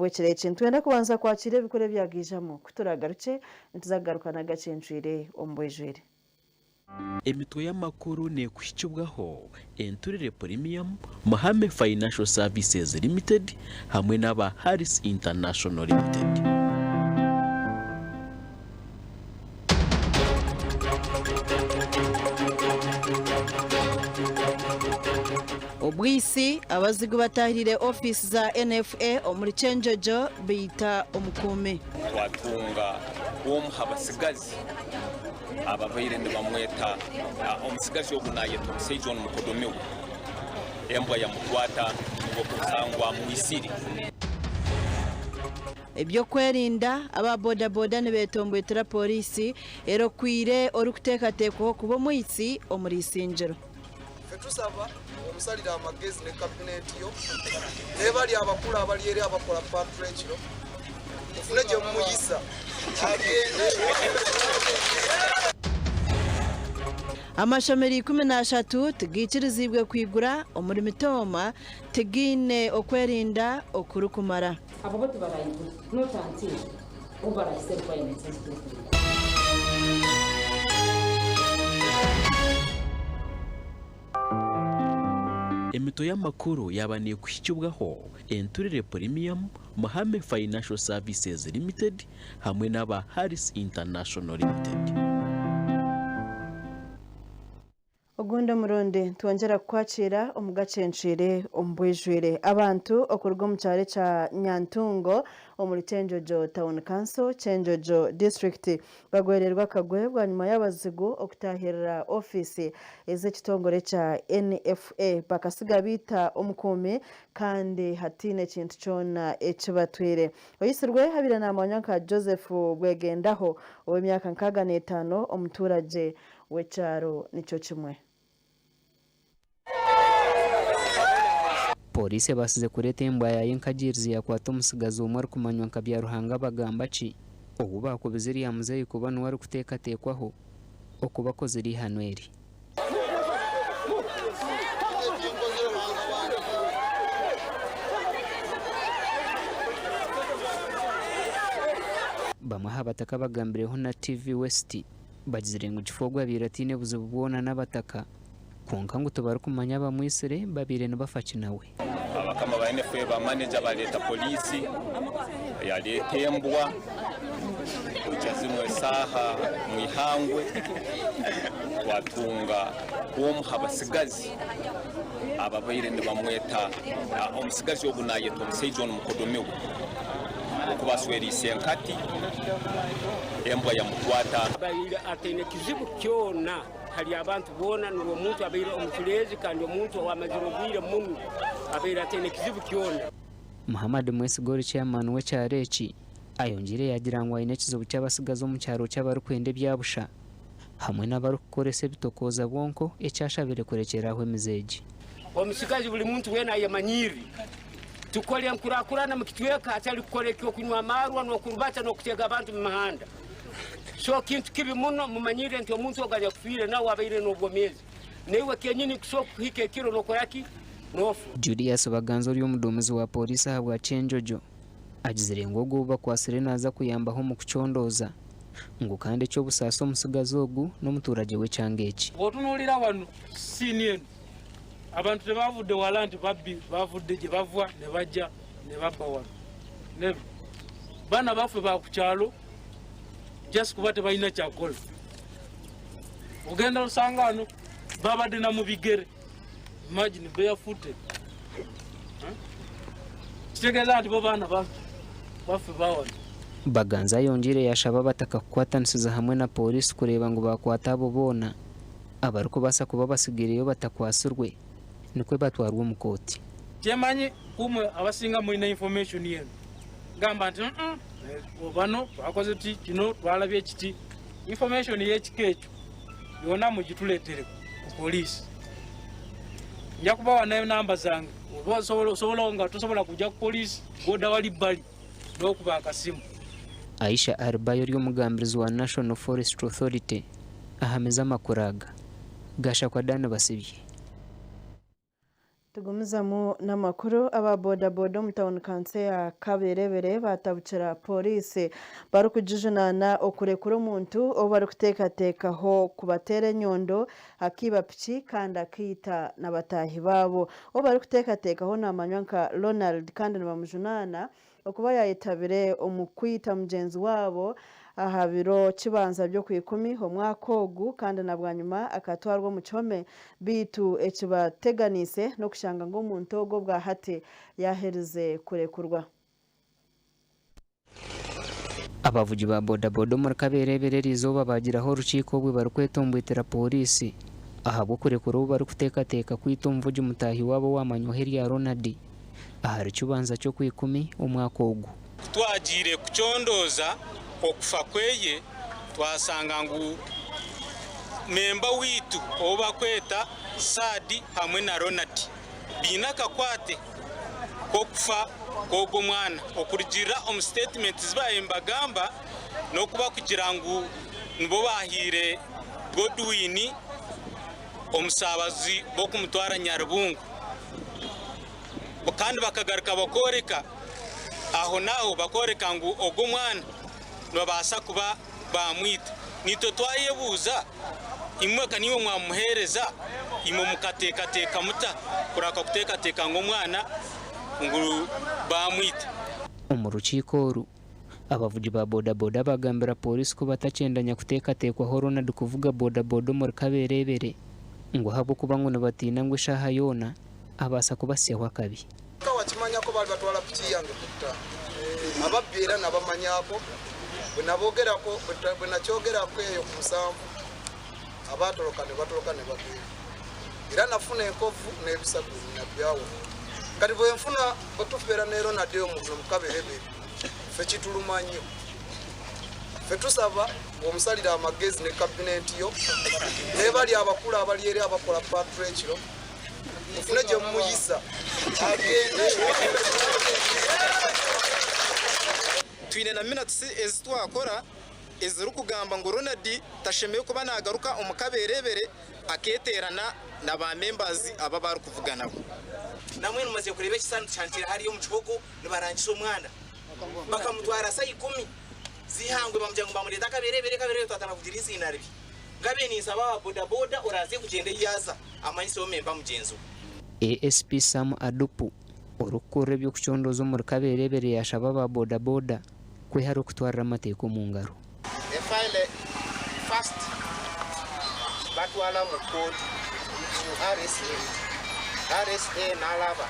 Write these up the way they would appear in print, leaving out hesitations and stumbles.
habwekire ekintu twenda kubanza kwakira ebikore byagijamo kuturagaruke ntuzagaruka n'Agacencwire ombwejwere. Emitwe y'amakuru nekushyikibwaho Enturire Premium, Mahame Financial Services Limited hamwe n'aba Harris International Limited. Obwisi abazigu batahirire office za NFA omuri Chenjojo bita omukume twatunga abasigazi ababaire ndibamweta omusigazi ogunaye tumusaijo omukodomewe embwa yamukwata ngokusangwa mu isiri ebyo kwerinda aba boda boda nebetombwetera polisi ero kwire orukutekatekwaho kuba mwisi omuri isinjiro. Tusaba omusalira amagezi ne kabineti yo nebali abakulu abali eri abakola patrenchiro ufune gye muyisa amashomeri 13 tigikirizibwe kwigura omuri mitoma tigine okwerinda okurukumara abo tubarayibu no tanti obarayise requirements. Emito y'amakuru yabaniye kushyikibwaho Enturire Premium, Mahame Financial Services Limited hamwe n'aba Harris International Limited. Ogunda muronde tuwongera kwakira omugacencwire ombwejwire abantu okurwa mu cyare cya Nyantungo omuri Chenjojo Town Council Chenjojo District bagwererwa kagwebwa nyuma y'abazigu okutahirira office ez'ekitongore cya NFA bakasiga bita omukume kandi hatine kintu cyona ekibatwire oyisirwe habira na Mwanyanka Joseph Bwegendaho ow'emyaka 65 omuturage w'ekyaro nico kimwe. Polisi basize kureta embwa y'enkagirizi yakwata omusigazi omwe arikumanywa nka bya Ruhanga bagamba ki obu bakubizira ya muzeyi kuba nuwari kuteekateekwaho okuba koziri hano eri. Bamwe abataka bagambireho na TV West bagizire ngo gifogwa biratine buzibu bwona n'abataka konka ngo tubari kumanya bamwisire babire nibafaki nawe abakama ba NFA ba manager baleta polisi yaleta embwa ujazimwe saha mwihangwe watunga abasigazi ababaire ndibamweta omusigazi ogunaye tumusaijo omukodomewe okubaswera isenkati embwa yamukwata abaire atene kizibu kyona hali abantu bona nuwo muntu abaire omutulezi kandi omuntu owamaziro bwire muno abaire atene kizibu kyona. Muhammad Mwesigori chairman w'ekyareki ayongire yagira ngo ayine kizibu cy'abasigazi mu cyaro cy'abari kwenda byabusha hamwe n'abari kukoresa bitokoza bwonko ecyashabire kurekeraho emizeji omusigazi buli muntu wena yamanyiri tukole nkurakurana mukitweka atali kukoreka okunywa amarwa n'okurubata n'okutega abantu mu mahanda so kintu kibi muno mumanyire nti omuntu oganya kufire nawe abaire n'obwomezi newe kenyini kusoko kuhika ekiro nokoraki nofu. Julius Baganzo uri omudumizi wa polisi ahabwa Chenjojo agizire ngo guba kwa Serena aza kuyambaho mu kucondoza ngo kandi cyo busasa omusigazi ogu n'omuturage w'ekyangeki otunulira wano sinien abantu tebavudde walanti babbi bavudde gye bavwa ne bajja ne babba wano ne bana baffe bakukyalo just kuba tebalina kyakola ogenda osanga ano babadde na mu bigere imagine barefooted kitegeeza nti bo baana baffe bawano. Baganza yongire yashaba bataka kukwatanisiza hamwe na polisi kureba ngo bakwata abo bona abari kubasa kuba basigireyo batakwasirwe nikwe batwarwa omukoti. Kyemanyi kumwe abasinga mulina information yenu gamba nti bano twakoze ti kino twalabye ekiti information y'ekika ekyo yona mugituleetere ku polisi nja kubawa nayo namba zange osobola nga tosobola kujja ku polisi goda wali bbali n'okuba akasimu. Aisha Arbayo ry'omugambirizi wa National Forest Authority ahameza amakuraga gasha kwa dana basibye Tugumizamu n'amakuru aba bodaboda mu town council ya Kaberebere batabukira polisi bari kujijunana okurekura omuntu obari kuteekateekaho kubatera nyondo akiba piki kandi akita n'abatahi babo obari kuteekateekaho n'amanywa nka Ronald kandi nibamujunana okuba yayitabire omukwita mugenzi wabo aha biro kibanza byo ku 10 omwaka ogu kandi nabwanyuma akatwarwa mu kihome bitu ekibateganise no kushanga ngo omuntu ogo bwa hati yaherize kurekurwa. Abavugi ba bodaboda muri Kaberebere rizoba bagiraho urukiko bwe bari kwetombwetera polisi ahabwo kurekura ubu bari kuteekateeka kwita omuvugi mutahi wabo wamanywa ya Ronald ahari kibanza cyo ku 10 omwaka ogu. Twagire kuchondoza okufa kweye twasanga ngu memba witu oba kweta Sadi hamwe na Ronald bina kakwate kokufa kogo mwana okurugira omu statement zibaye mbagamba no kuba kugira ngu nibo bahire Godwin omusabazi bokumutwara Nyarubungu kandi bakagaruka bakoreka aho naho bakoreka ngu ogo mwana nobasa kuba bamwita nito twayebuza imwe kaniyo mwamuhereza imo mukateeka muta kuraka kuteeka ngo mwana ngo bamwita. Mu rukiko ru abavugi ba bodaboda bagambira polisi ko batacendanya kuteekateekwaho Ronald kuvuga bodaboda muri Kaberebere ngo habo kuba ngo nabatina ngo shaha yona abasa kubasyaho akabi wakimanya ko bali batwala piki yange kutta ababbira nabamanyako bwenabogera ko bwenakyogera ko eyo ku musanvu abatoloka ne babira era nafuna enkovu n'ebisago nabyawo kati bwe nfuna otufera ne Ronald omuntu mu Kaberebere fe kituluma nnyo fe tusaba omusalira amagezi ne kabineti yo ne bali abakulu abali eri abakola patrol mufune gye muyisa agende twine na minutes ezitwakora eziri kugamba ngo Ronald tashemeye kuba nagaruka omu Kaberebere aketerana na ba members aba bari kuvugana namwe numaze kureba ekisano cyantira hariyo mu kihogo nibarangisa omwana bakamutwara sa 10 zihangwe bamujyango bamureta Kaberebere tatana kugira izinarbi ngabe ni saba bodaboda oraze kugenda yaza amanyise o member mugenzo. ASP Sam Adupu urukore byo kuchondozo muri Kaberebere yashaba ba bodaboda kwehara kutwara amateko mu ngaro file first batwala mu code RSA nalaba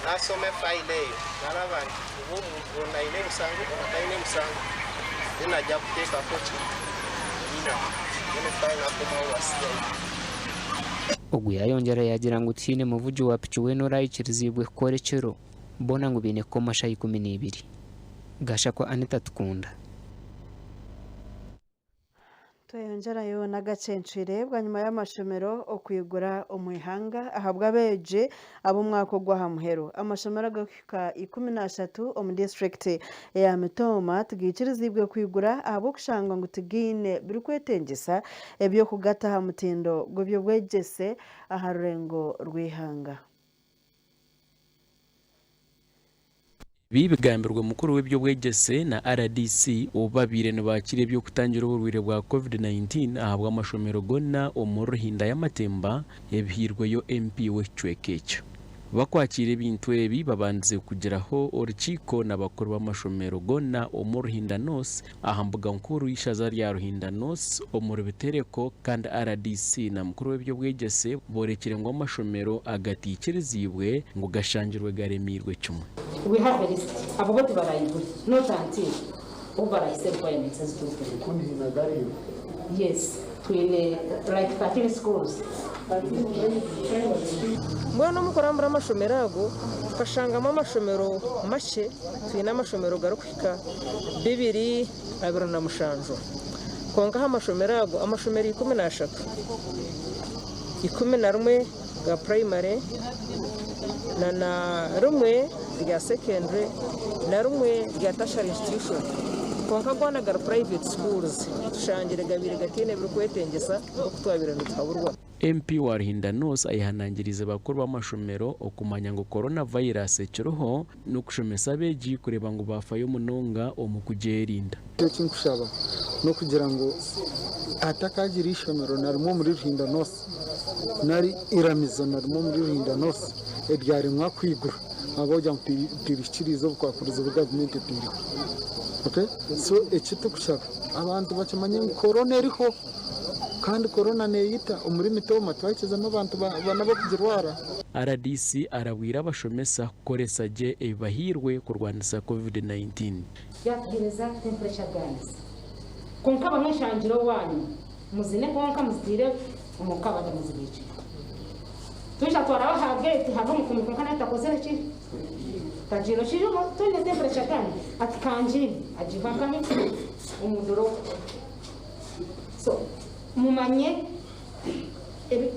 nasome file nalaba ubu naine musango inajja kuteeka kochi ina file akoma wasiya ogu yayongera yagira ngo tine muvugi wa pichi we no rayikirizibwe korekero bona ngo bine komasha 12 gasha kwa Anita Tukunda tuyongerayo n'Agacencwire bwa nyuma y'amashomero okwigura omwihanga ahabwa beje abo mwako gwa hamuhero amashomero agaka 13 omu district ya Mitoma tugikirizibwe kwigura abo kushanga ngo tugine biri kwetengesa ebyo kugata ha mutindo gobyo bwegese aha rurengo rwihanga. bibigambirwa mukuru w'ibyo bwegese na RDC obabire nibakire byo kutangira uburwire bwa COVID-19 ahabwa amashomero gona omuruhinda y'amatemba ebihirwe yo MP w'Chwekecho bakwakira ibintu ebi babanze kugeraho urukiko n'abakuru b'amashomero gona omuruhinda nos ahambuga nkuru y'ishaza rya ruhinda nos omurubitereko kandi RDC na mukuru w'ibyo bwegese borekere ngo amashomero agatikirizibwe ngo gashangirwe garemirwe cyumwe. We have a list. About what I do, not until over I said requirements as to yes, like 13 schools. Mbona mukorambura amashomero ago kashangamo amashomero make twina amashomero garukika 2 na mushanjo konga amashomero ago amashomero 13 11 ga primary na rumwe rya secondary na rumwe rya tertiary institution konka gwana gar private schools tushangire gabire gatine biri kwetengesa okutwabira nutaburwa MP wa Ruhinda North ayihanangiriza abakuru b'amashomero okumanya ngo coronavirus ekiroho n'okushomesa beegi kureba ngo bafayo munonga omu kugerinda. Icyo nkushaba no kugira ngo atakagira ishomero narimo muri Ruhinda North nari iramizo narimo muri Ruhinda North ebyarimwa kwigura abojya mpirishirizo bukwakuruza bugavumenti piri. Okay, so ekito kushaba abantu bakimanye corona eriho kandi corona neyita umurimi toma twakizamo abantu banabo kugirwara. RDC arabwira abashomesa kukoresa je ebahirwe kurwanisa COVID-19. Yagereza temperature guns konka bamwishangiro wanyu muzine konka muzire umukaba ndamuzibici tuisha twaraho hageti hava mukumukana atakozera ki tajiro shiro tune temperature gun atikanjini ajivakami umudoro so mumanye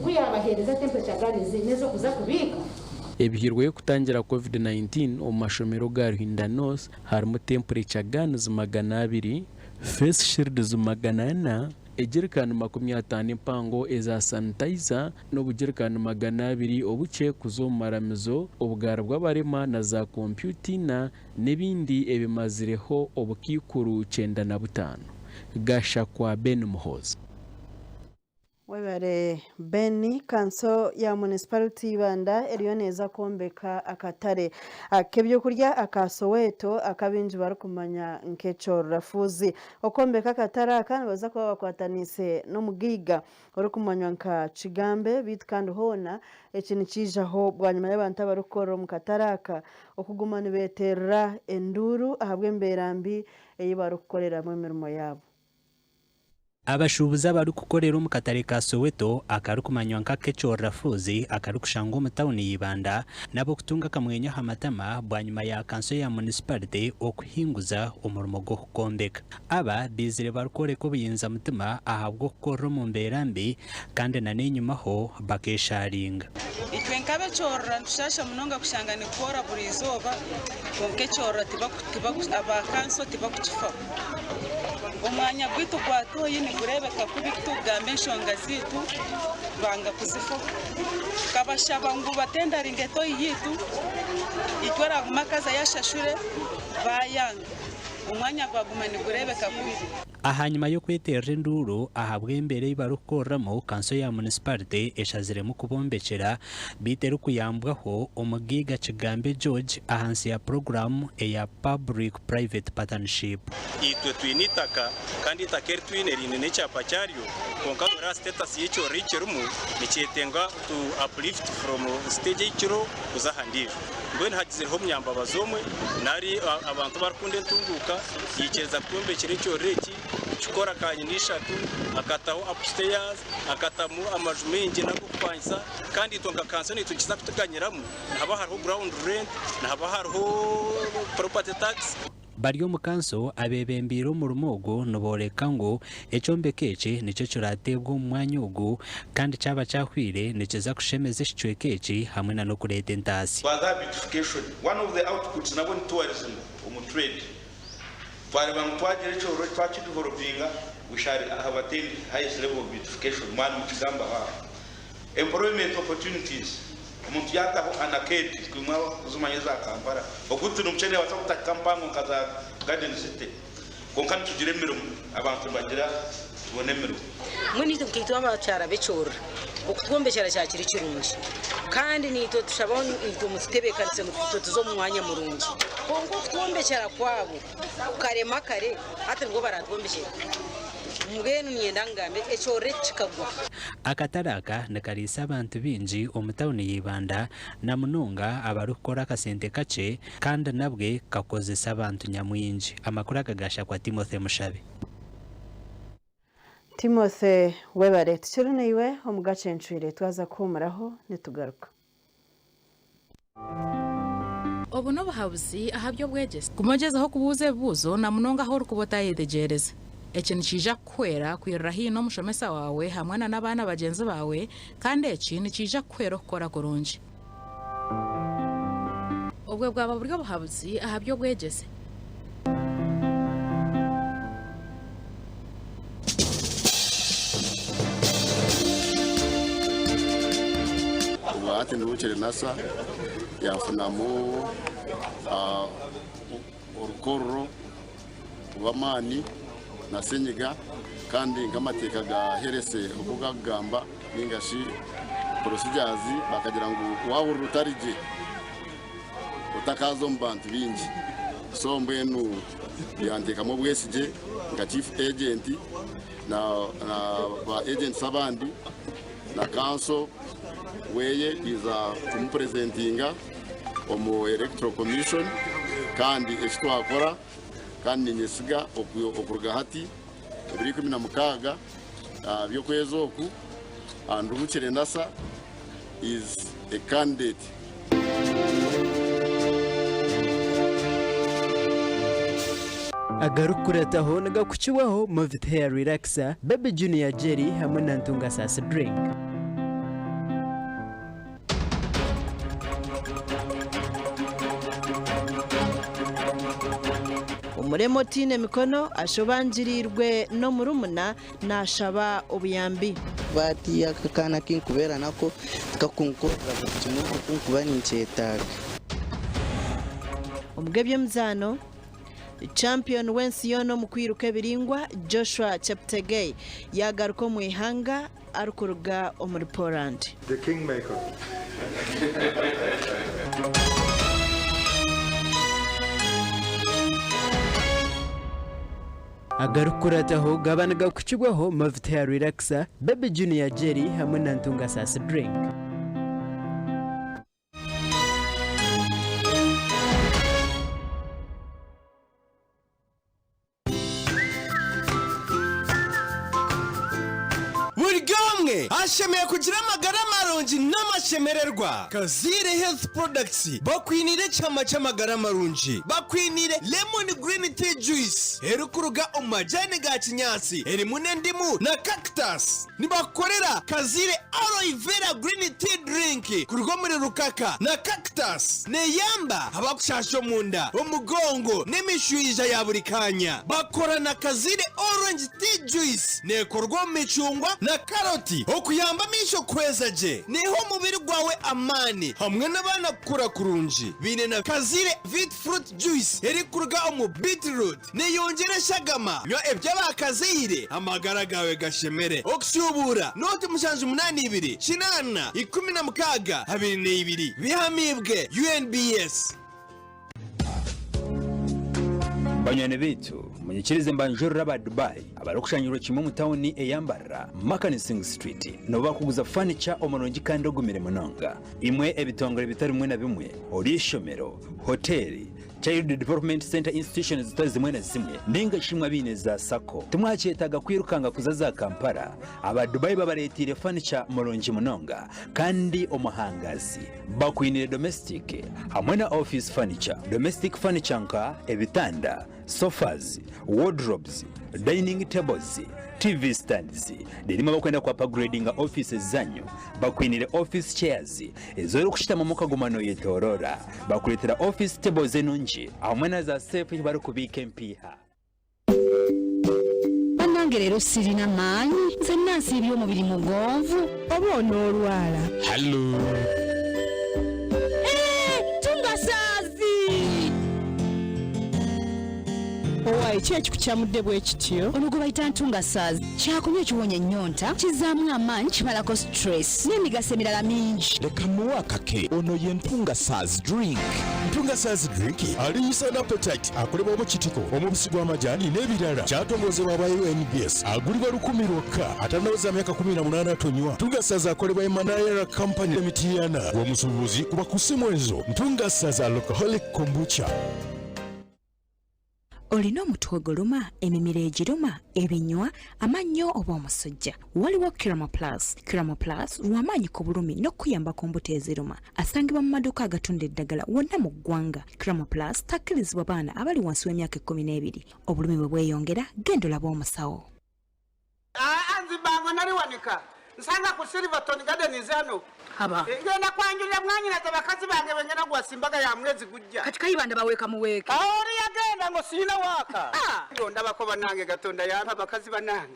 kuyabahereza temperature guns nezo kuza kubika. Ebihirwe yo kutangira COVID-19 omu mashomero ga Ruhinda North harimo temperature guns 200, face shields 400, ejerikani 50 empango eza sanitizer n'obujerikani 200 obuce kuzomaramizo obugara bw'abarema na za computer n'ebindi ebimazireho obukikuru 95. Gasha kwa Ben Muhoza. Webare Beni kanso ya municipality Banda eriyo neza kombeka akatare akebyo kurya akasoweto akabinji barukumanya nkecho rafuzi okombeka akatara kandi baza kuba bakwatanise no mugiga orukumanywa nka Kigambe bitkandi hona ekini kijaho bwanyuma y'abantu barukoro mu kataraka okugumana beterra enduru ahabwe mberambi eyibarukorera mu mirimo yabo. Abashubuza bari kukorera mu katare ka Soweto akarukumanywa nka Kecho Rafuzi akarukushanga mu town y'Ibanda nabo kutunga kamwenya hamatama bwanyuma ya kanso ya municipality okuhinguza umurimo go kukombeka. Aba bizire barukore ko biyinza mutima ahabwo korro mu mberambi kandi na nenyuma ho bakesharinga. Itwe nkabe chorra nshasha munonga kushanga ni kora buri izoba konke chorra tiba abakanso tiba kuchifa. Umwanya bwitu kwatoye ni kurebeka kubitugambe nshonga zitu banga kuzifo kabashaba ngo batendaringe to yitu itwara makaza yashashure bayanga umwanya gwagumani kurebeka kubitu. Ahanyuma yo kwetera induru ahabwe imbere barukoramo kanso ya municipality eshazire mu kubombekera biteru kuyambwaho umugiga Kigambe George ahansi ya program ya public private partnership. Itwe twinitaka kandi takeri twineri ne cyapa cyaryo konka ra status y'icyo richerumu nicyetenga to uplift from stage y'icyo uzahandira mbone hagize ho myamba bazomwe nari abantu barukunde tunguka yikereza kubombekera icyo reki chikora kanye nishatu akataho upstairs akatamu amajumenje nako kwanza kandi tonga kansoni tukiza kuteganyiramu haba hariho ground rent na haba hariho property tax. Baryo mukanso abebembiro mu rumogo noboreka ngo ecombekece nico curatebwa umwanya ugu kandi caba cyahwire nikiza kushemeza icwekece hamwe na no kureta entasi. For that beautification, one of the outputs nabo ni tourism trade. We shall have attained highest level of beautification. Man Mchigamba employment opportunities. Umuntu yataho anakedi kumwa kuzumanyeza Kampala. Okutu numchene wasakuta kampango kaza garden city. Konkani tugire mirumu abantu bagira tubone mirumu. Mwini tukitwa abacara becora. Okutwombekera cyakiri kirungi. Kandi nito tushabona into mutebekanize mutito tuzo mwanya murungi. Kongo kutwombekera kwabo karema kare ate ngo baratwombekera. Mugenu nyendangambe echore chikagwa. Akataraka nakarisa abantu binji omutawuni y'Ibanda na munonga abarukora kasente kace kandi nabwe kakozesa abantu nyamwinji. Amakuru akagasha kwa Timothy Mushabe. Timothy webare tukirune iwe omugacencwire twaza kumuraho nitugaruka. Obuno bahabuzi ahabyo bwegese kumogezaho kubuze buzo na munonga aho rukubota yedegereza eki nikija kwera kwirira hino mushomesa wawe hamwe n'abana bagenzi bawe kandi eki nikija kwera okukora kurungi obwe bwaba buryo buhabuzi ahabyo bwegese. hati nduhukire nasa yafunamu urukorro rw'amani na senyiga kandi nk'amateka gaherese ukugagamba n'ingashi procedures bakagira ngo wahura utarije utakazo mbantu bingi so mbenu yantekamo bwesije nga chief agent na ba agents abandi na council weye iza kumupresentinga omu electoral commission kandi ekitwakora kandi nyesiga okuruga hati 2016 byokwezi oku Nduhukire Nasa is a candidate. Agarukurataho nagakuchiwaho Movit Hair Relaxer, Baby Junior Jelly hamwe na Ntunga Sasa Drink. Umuremotine mikono ashobanjirirwe no murumuna nashaba obuyambi bati akakana kinkubera nako tukakunkorera kimwe kunkuba nincetaga omugebye mzano champion wensi yono mu kwiruka biringwa Joshua Cheptegei yagaruka mu ihanga arukuruga omuri Poland. The Kingmaker. Agarukurataho gabanaga kuchigwaho Movit Hair Relaxer, Baby Junior Jelly hamwe na Ntunga Sasa Drink. Murigamwe ashemeye kugira amagara marungi n'amashemererwa. Kazire Health Products bakwinire chama cy'amagara marungi. Bakwinire lemon green tea juice erukuruga umajane ga kinyasi eri munendimu na cactus. Nibakorera Kazire aloe vera green tea drink kurugo muri rukaka na cactus. Neyamba abakushasho munda umugongo n'imishwija ya buri kanya. Bakora na Kazire orange tea juice nekorwa micungwa na karoti okuyamba misho kwezaje niho mubiri gwawe amani hamwe n'abana kura kurunji bine na Kazire vit fruit juice eri kuruga mu beetroot neyongere shagama nywa ebyabakazire amagara gawe gashemere oksyubura noti mushanju 82 kinana 16 22 bihamibwe UNBS. Banyane bitu munyikirize mbanjoro raba Dubai abarukushanyiro kimwe mu town eyambara Makanising Street no bakuguza furniture omorongi kandi ogumire munonga imwe ebitongore bitari mwe na bimwe orishomero hoteli Child Development Center institutions zitari zimwe na zimwe ninga shimwa bine za sako tumwachetaga kwirukanga kuzaza Kampala aba Dubai babaretire furniture morongi munonga kandi omuhangazi bakwinire domestic hamwe na office furniture domestic furniture nka ebitanda sofas wardrobes dining tables TV stands derima bakwenda kwa upgrading offices zanyu bakwinire office chairs ezo kushita mu mukagumano yetorora bakuletera office tables enunji amwe za safe bari kubika mpiha banange rero Serena manyi nze nansi byo mubiri mugonvu obona olwala hello Owa ichi kukyamudde bwe kityo onugo bayita Ntunga Sazi kyakunywa ekiwonya ennyonta kizaamu amaanyi kimalako stress n'emigaso emirala mingi leka muwakake ono ye Ntunga Sazi drink. Ntunga Sazi drink aliyisa na appetite akolebwa mu kitiko omubisi gw'amajani n'ebirala kyatongozebwa aba UNBS agulibwa 10 lwokka atanaweza myaka 18 atonywa. Ntunga Sazi akolebwa Manayara Company Limited w'omusuubuzi kuba ku simu ezo Ntunga Sazi alcoholic kombucha. Olina omutwe oguluma emimiro egiruma ebinywa amannyo oba omusujja waliwo Kiramo Plus lw'amaanyi ku bulumi n'okuyambako mbuto eziruma asangibwa mu maduuka agatunda eddagala wonna mu ggwanga. Kiramo Plus takkirizibwa baana abali wansi w'emyaka 12 obulumi bwe bweyongera genda olabe omusawo. Anzibanga nali wanika nsanga ku Silverton Gardens ano haba ngenda kwanjulira mwanyina tabakazi bange bengena gwasimbaga ya mwezi gujja kati kayibanda baweka muweke ori yagenda ngo sina waka ndo ndabako banange gatonda yana abakazi banange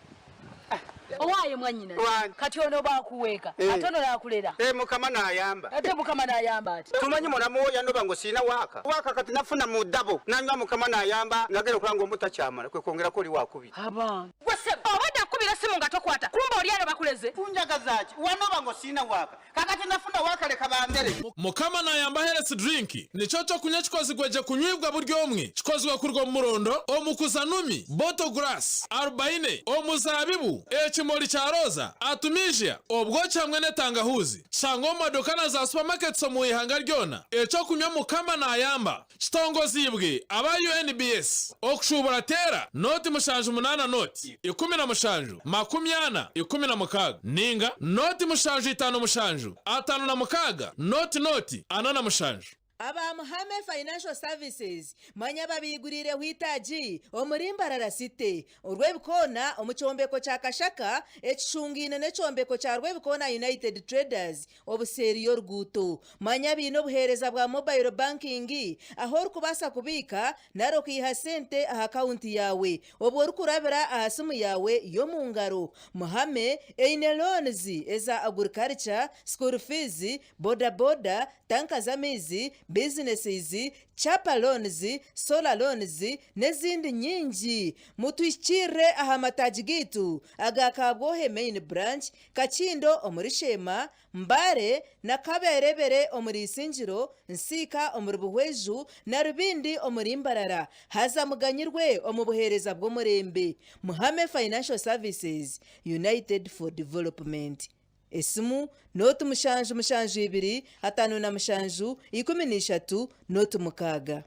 Owaye mwanyina. Kati ono bakuweka. Atono la kulera. Mukama nayamba. Ate mukama nayamba ati. Tumanyi mulamu yandoba ngo sina waka. Waka kati nafuna mu dabo. Nanywa mukama nayamba ngagera kulango mutakyamala kwe kongera ko li wakubi. Aba. Wese obada kubira simu ngatokwata. Kumba oli yalo bakuleze. Kunjaga zaaki. Wanoba ngo sina waka. Kakati nafuna waka leka bandere. Mukama nayamba heresi drink. Nico cyo kunya kikozigweje kunywibwa buryo omwe. Kikozwe kurwa mu murondo omukuzanumi, boto grass, arbaine, omuzabibu, ekimori cha roza, atumijia, obwocha hamwe ne tangahuzi. Chango madokana za supermarkets mu ihanga ryona. Eco kunywa mukama nayamba. Kitongozibwe aba UNBS. Okushubura tera noti mushanju munana noti. 10 mushanju, 40, 16. Ninga noti mushanju 5 mushanju, 5 noti, anana mushanju. Aba Muhame Financial Services manya babigurire hwitaji omurimbarara site urwebikona omuchombeko cha Kashaka ekishungine ne chombeko cha rwebikona United Traders obuseriyo rguto manya bino buhereza bwa mobile banking aho rukubasa kubika naro kiha sente aha account yawe obwo rukurabira ahasimu yawe yo mungaro. Muhame eine loans eza agriculture, school fees, boda tanka za mizi, businesses, chapa loans, solar loans nezindi nyingi. Mutwishire aha mataji gitu agakabwohe main branch Kachindo omurishema Mbare na Kaberebere omurisinjiro Nsika omuribuhweju na Rubindi omurimbarara haza muganyirwe omubuhereza bw'omurembe. Muhame Financial Services United for Development. Esimu notu mushanju 2 5 na mushanju 13 notu mukaga.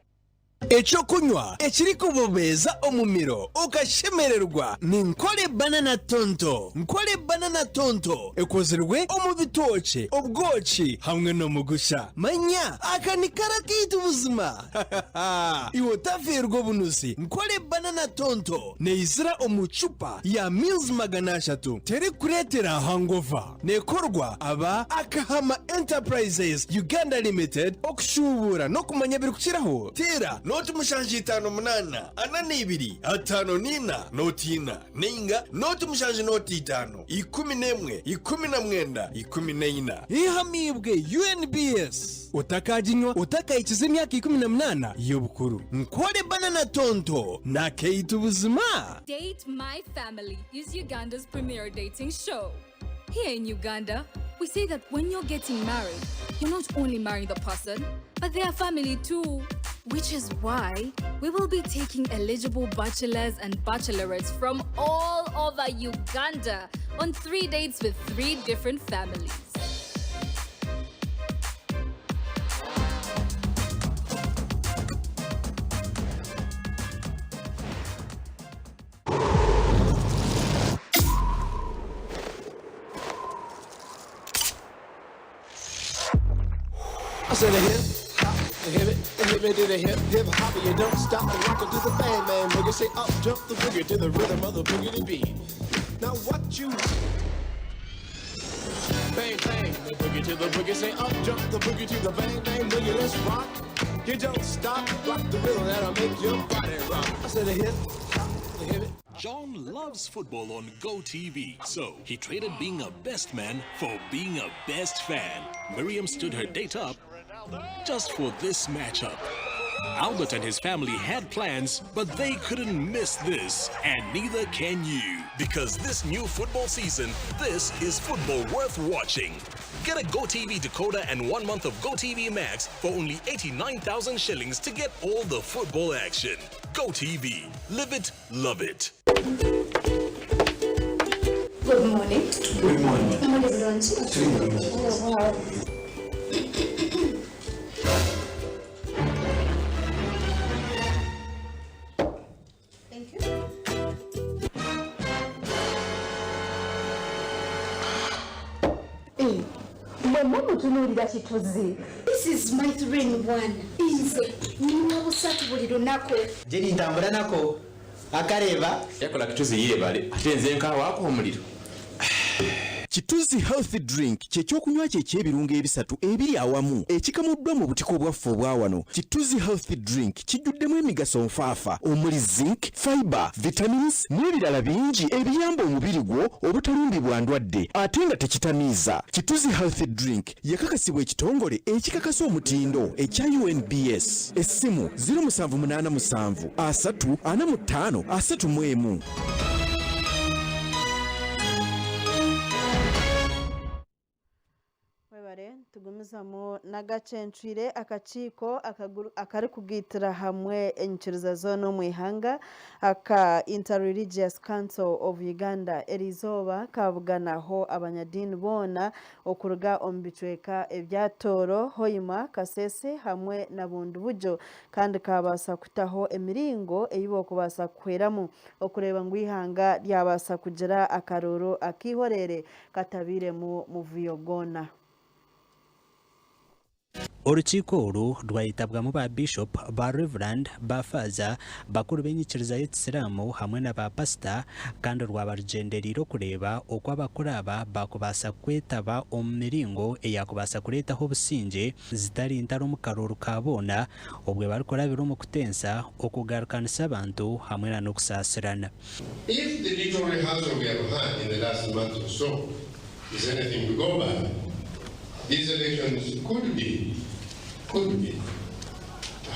Echo kunywa ekiri kubobeza omumiro okashemererwa ni Nkole banana tonto. Nkole banana tonto ekozerwe omubitoche obwochi hamwe no mugusha. Manya akanikara kitu buzima. Iwo tafergo bunusi. Nkole banana tonto neizira omuchupa ya mils maganashatu tere kuretera hangover nekorwa aba Akahama Enterprises Uganda Limited okushubura no kumanya biri kukiraho tera noti mushanji 5 8 2 5 noti ninga noti mushanji noti 5 11 14 ihamibwe UNBS utakajinywa utakayikiza imyaka 18 y'obukuru. Nkole banana tonto na keitu buzima. Date My Family is Uganda's premier dating show. Here in Uganda, we say that when you're getting married, you're not only marrying the person, but their family too. Which is why we will be taking eligible bachelors and bachelorettes from all over Uganda on 3 dates with 3 different families. I said a hip hop, hip it to the hip hop, you don't stop and rock it to the bang bang boogie. Say up, jump the boogie to the rhythm of the boogie beat. Now what you bang bang the boogie to the boogie. Say up, jump the boogie to the bang bang boogie. Let's rock. You don't stop, rock the rhythm that'll make your body rock. I said a hip hop, hip it. John loves football on GoTV, so he traded being a best man for being a best fan. Miriam stood her date up just for this matchup. Albert and his family had plans, but they couldn't miss this, and neither can you. Because this new football season, this is football worth watching. Get a GoTV decoder and 1 month of GoTV Max for only 89,000 shillings to get all the football action. GoTV. Live it, love it. Good morning. Good morning. What is lunch? Oh, wow. Thank you. Hey, mama mutunulira kituzi. This is my 3-in-1. Inze, nina busatu buli lunaku. Jeri ntambula nako. Akareba yakola kituzi yebale atenze nkawa ako omuliro. Kituzi healthy drink kyekyokunywa ky'ebirungo ebisatu ebiri awamu ekikamuddwa mu butiko bwaffe obwawano. Kituzi healthy drink kijjuddemu emigaso nfaafa omuli zinc, fiber, vitamins n'ebirala bingi ebiyamba omubiri gwo obutalumbibwa ndwadde ate nga tekitamiiza. Kituzi healthy drink yakakasibwa ekitongole ekikakasa omutindo ekya UNBS. Essimu 0787 345 31. Tugumizamo n'agacencwire akakiiko akari kugitira hamwe enyikiriza zono mu ihanga aka Interreligious Council of Uganda erizoba kavuganaho abanyadini bona okuruga omu bicweka ebyatoro Hoima Kasese hamwe na bundi bujo kandi kabasa kutaho emiringo eyibo kubasa kuheramu okureba ngo ihanga lyabasa kugira akaroro akihorere katabire mu muviyogona. Urukiiko oru rwayitabwamu ba bishop, ba reverend, ba faza, bakuru b'enyikiriza y'Ekisilamu hamwe na ba pastor kandi rwabarugenderiro kureba uko abakuru aba bakubasa kwetaba omu miringo eyakubasa kuretaho obusinge zitari ntari omu karoro kabona obwe barikurabira omu kutensa okugarukanisa abantu hamwe na n'okusaasirana. If the little rehearsal we have had in the last month or so is anything to go by, these elections could be, I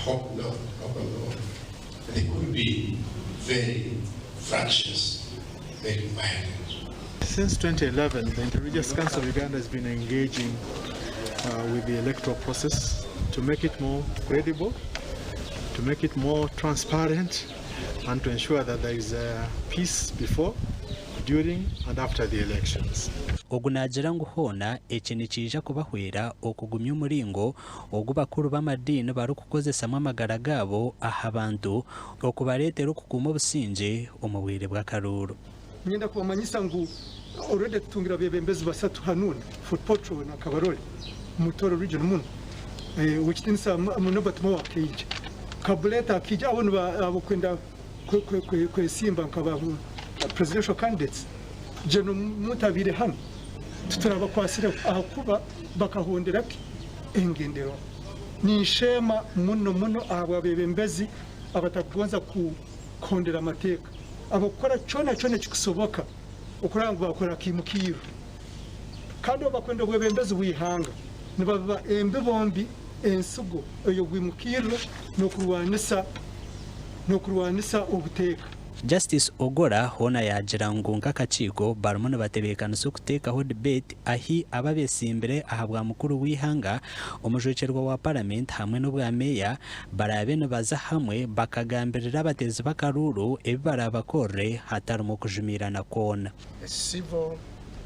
hope not, they could be very fractious, very violent. Since 2011, the Interreligious Council of Uganda has been engaging with the electoral process to make it more credible, to make it more transparent, and to ensure that there is peace before, during, and after the elections. Ogunagira ngu hona ekinikiija kubahwera okugumya omuringo ogubakuru b'amadini barikukozesamu amagara gaabo aha bantu okubareetera okukuma obusinge omu bwire bw'akaruuro. Nyenda kubamanyisa ngu already tutungira bebembezi basatu hanuna Food Patrol na Kabarole Mutoro region muno wikitinisa Nobert Mowa akija Kabuleta akija abo kwenda kwesimba nkaba presidential candidates jeno mutabire hano tutarabakwasira ahakuba bakahondera engendero ni ishema muno abo bebembezi abatakubanza kukondera amateka abakora cyona kikusoboka okuranga bakora kimukiru kandi bakwenda bwebembezi wihanga nibaba embe bombi ensugo eyo gwimukiru no kurwanisa obuteka. Justice Ogora hona yagira ngu nk'akakiiko barimu nibatebeekanisa okuteekaho debate ahi ababesimbire aha bwa mukuru w'ihanga omujwekerwa wa parliament hamwe n'obwa meya barabe nibaza hamwe bakagambirira abatezi b'akaruuru ebi barabakorre hatarimu kujumirana kwona. A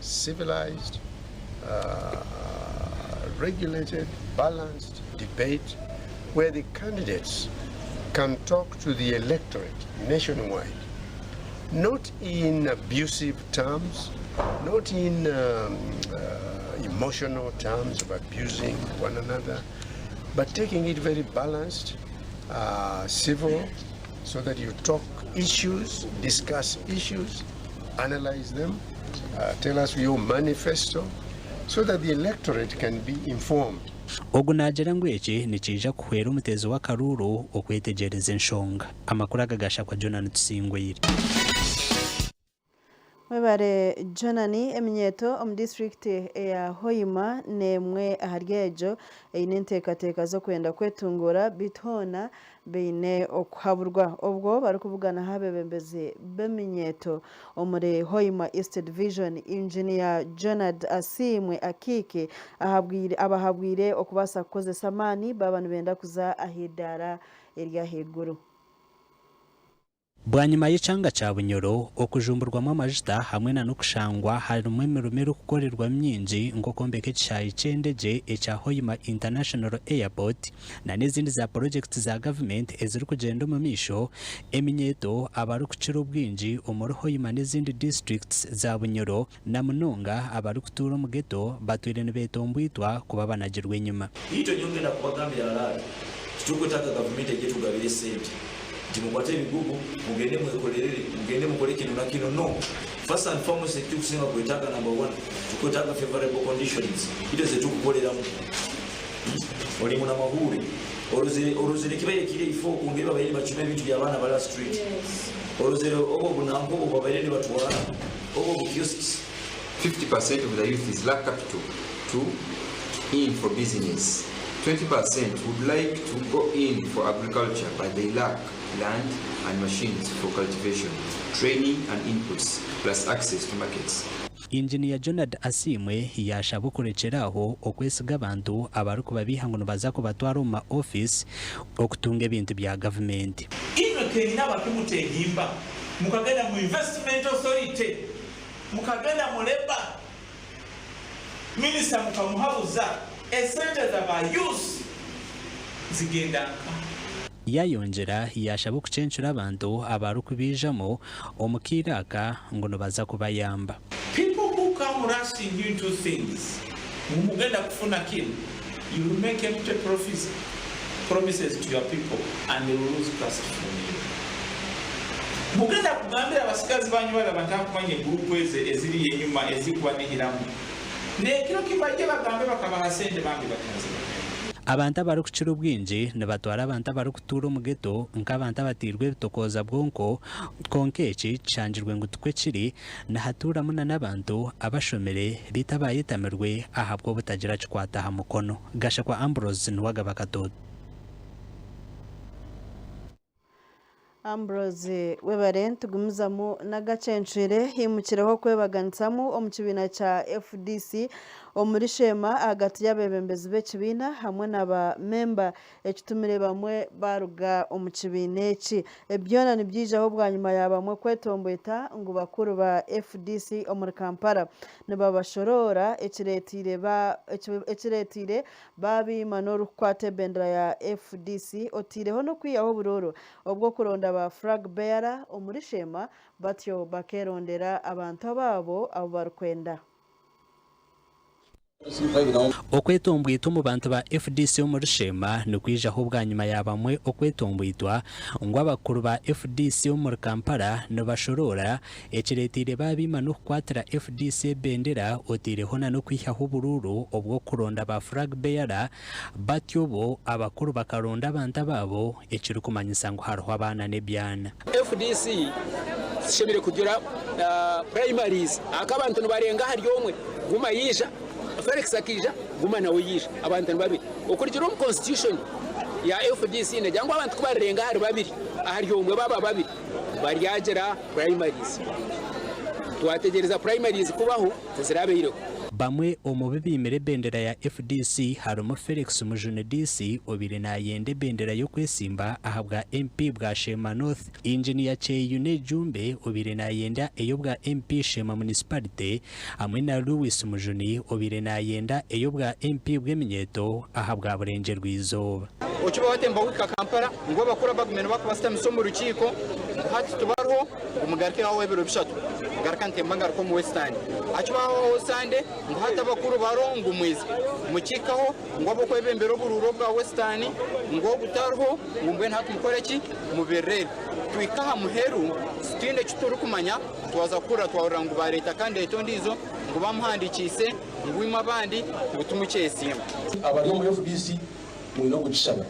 civilized, regulated, balanced debate where the candidates can talk to the electorate nationwide, not in abusive terms, not in emotional terms of abusing one another, but taking it very balanced, civil, so that you talk issues, discuss issues, analyze them, tell us your manifesto, so that the electorate can be informed. Ogunagira ngu eki nikiija kuhwera omutezi w'akaruuro okwetegereza enshonga. Amakuru agagasha kwa Jonani Tusingwire. Mwebare Jonani eminyeto omu district ya Hoima nemwe ahari ejo eine enteekateeka zo kwenda kwetungura bitona beine okuhaburwa obwo barikuvugana habebembezi b'eminyeto omuri Hoima East Division Engineer Jonad Asimwe Akike abahabwire okubasa kukozesa amaani baba nibenda kuza ahidara erya haiguru. Bwanyuma y'ekyanga kya Bunyoro okujumburwamu amajuta hamwe na n'okushangwa harimu emirimo erikukorerwa mingi nk'okwombeka ekishaayi ky'endege ekya Hoima International Airport na n'ezindi za project za government ezirikugyenda omu maisho eminyeto abarikukira obwingi omuri Hoima n'ezindi districts za Bunyoro na munonga abarikutuura omu ghetto batwire nibeetombwitwa kuba banagirwa enyuma. Ito nyongera kubagambira alala tutukutaka government ejetugabire sente. Mukwate ebigugu mugende mwekolerere mugende mukole kino na kino no First and foremost, ekitukusinga kwetaaga number 1 tukwetaaga favorable conditions ito ze tukukoleramu oli muna mahuri orozere kibaye kire ifo kungeba bayiri bachume bintu by'abana bala street orozere obo bunambo obo bayire batwala obo kiosks. 50% of the youth is lack capital to in for business. 20% would like to go in for agriculture, but they lack land and machines for cultivation, training and inputs, plus access to markets. Engineer Jonad Asimwe yashaba kurekeraho okwesiga abantu abaruko babihangono baza ko batwara mu office okutunga ebintu bya government. Ino kenina bakumutehimba mukagenda mu investment authority mukagenda mu labor minister mukamuhabuza esente z'abayusi zigenda. Yayongera yashaba okucencura abantu abarukubijamo omukiraka ngono baza kubayamba. People who come rushing into things mugenda kufuna kino, you will make empty promises to your people and they will lose trust from you. Mugenda kugambira abasikazi banyu bala bataka kumanya group eziri yenyuma ezikwanihiramu nekiro kibaje bagambe bakabaha sente bambi bakazi. Abantu abarukucira ubwinji nibatwara abantu abarukutura omugeto nk'abantu abatirwe ebitokoza bwonko konkeki canjirwe ngo tukwekiri nahatura muna n'abantu abashomere bitabayitamirwe ahabwo butagira kikwata ha mukono. Gasha kwa Ambrose Nuwagaba Katoto. Ambrose webare tugumizamu n'agacencire himukiraho kwebaganitsamu omukibina cha FDC omuri Shema hagati y'abebembezi b'ekibina hamwe n'aba member ekitumire bamwe baruga omukibina eki. Ebyona nibyijaho bwa nyuma yabamwe kwetomboita ngo bakuru ba FDC omuri Kampala nibabashorora ekiretire babima n'orukwata ebendera ya FDC otireho no kwiyaho buroro obwo kuronda ba flag bearer omuri Shema batyo bakerondera abantu ababo abo barukwenda. Okwetombwitwa mu bantu ba FDC omuri Shema nikwijaho bwa nyuma yabamwe okwetombwitwa ngo abakuru ba FDC omuri Kampala nibashorora ekiretire babima n'okukwatira FDC bendera otireho no kwihaho bururu obwo kuronda ba flag bearer batyo bo abakuru bakaronda abantu ababo ekiri kumanyisa ngo hariho abana n'ebyana. FDC shemire kugira primaries akabantu nibarenga hari omwe guma yisha Felix akija guma nawe yisha abantu babiri okurikira mu constitution ya FDC ne jangwa abantu kubarenga hari babiri ahari omwe baba babiri bari yagera primaries twategereza primaries kubaho tuzirabehiro. Bamwe omubibimire bendera ya FDC harimo Felix Mujune DC obire na yende bendera yo kwesimba ahabwa MP bwa Shema North. Engineer Cheyune Jumbe obire na yenda eyo bwa MP Shema Municipality hamwe na Louis Mujuni obire na yenda eyo bwa MP bw'Eminyeto ahabwa Burenge rw'izoba. Okiba watemba wika Kampala ngo bakora bagumena bakubasta misomo rukiko hati tubarho umugarike aho ebiro bishatu garkante mbangar ko mu Western akiba aho Sande ngo hata bakuru barongo mwezi mukikaho ngo abo kwebembero bururo bwa Western ngo butarho ngo mbwe nta tumukoreki mu berere twikaha muheru stinde kituru kumanya twaza kura twahora ngo ba leta kandi eto ndizo ngo bamuhandikise ngo ima bandi ngo tumucyesiye abari mu FDC mwino gucishaba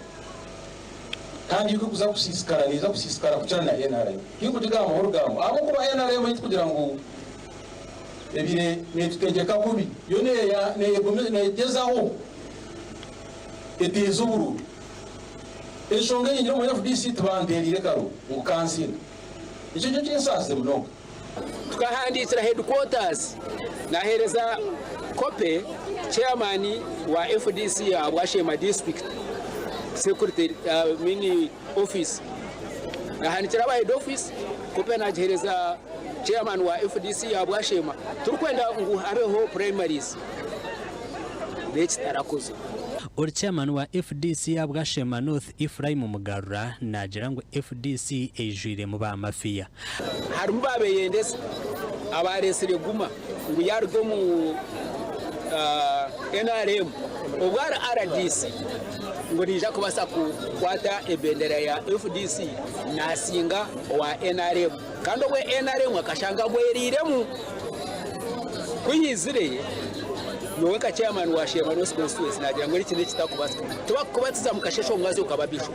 kandi yuko kuza kusisikara kucana na NRA yuko tuga amahoro gamo abo kuba NRA mu kugira ngo ebire netutegeka kubi yone ya negezaho etezo buru eshonga nyine mu FDC tubanderire karo mu kansina icyo cyo cyensase muno tukahandikira headquarters nahereza kope chairman wa FDC ya Bwashema district security mini office nahandikira ba head office kope nahereza chairman wa FDC ya Bwashema turukwenda ngo habeho primaries tarakoze. Ori chairman wa FDC ya Bwashema North Ephraim Mugarura nagira ngo FDC ejwire mu ba mafia harimo babeyendese abaresire guma ngo yardo mu NRM obwara RDC ngo rija kubasa ku kwata ebendera ya FDC nasinga wa NRM kandi we NRM akashanga bweriremu kuyizire nowe ka chairman wa shema no constituency nagira ngo iki kitakubasa tubakubatiza mu kashesho umwazi ukababisho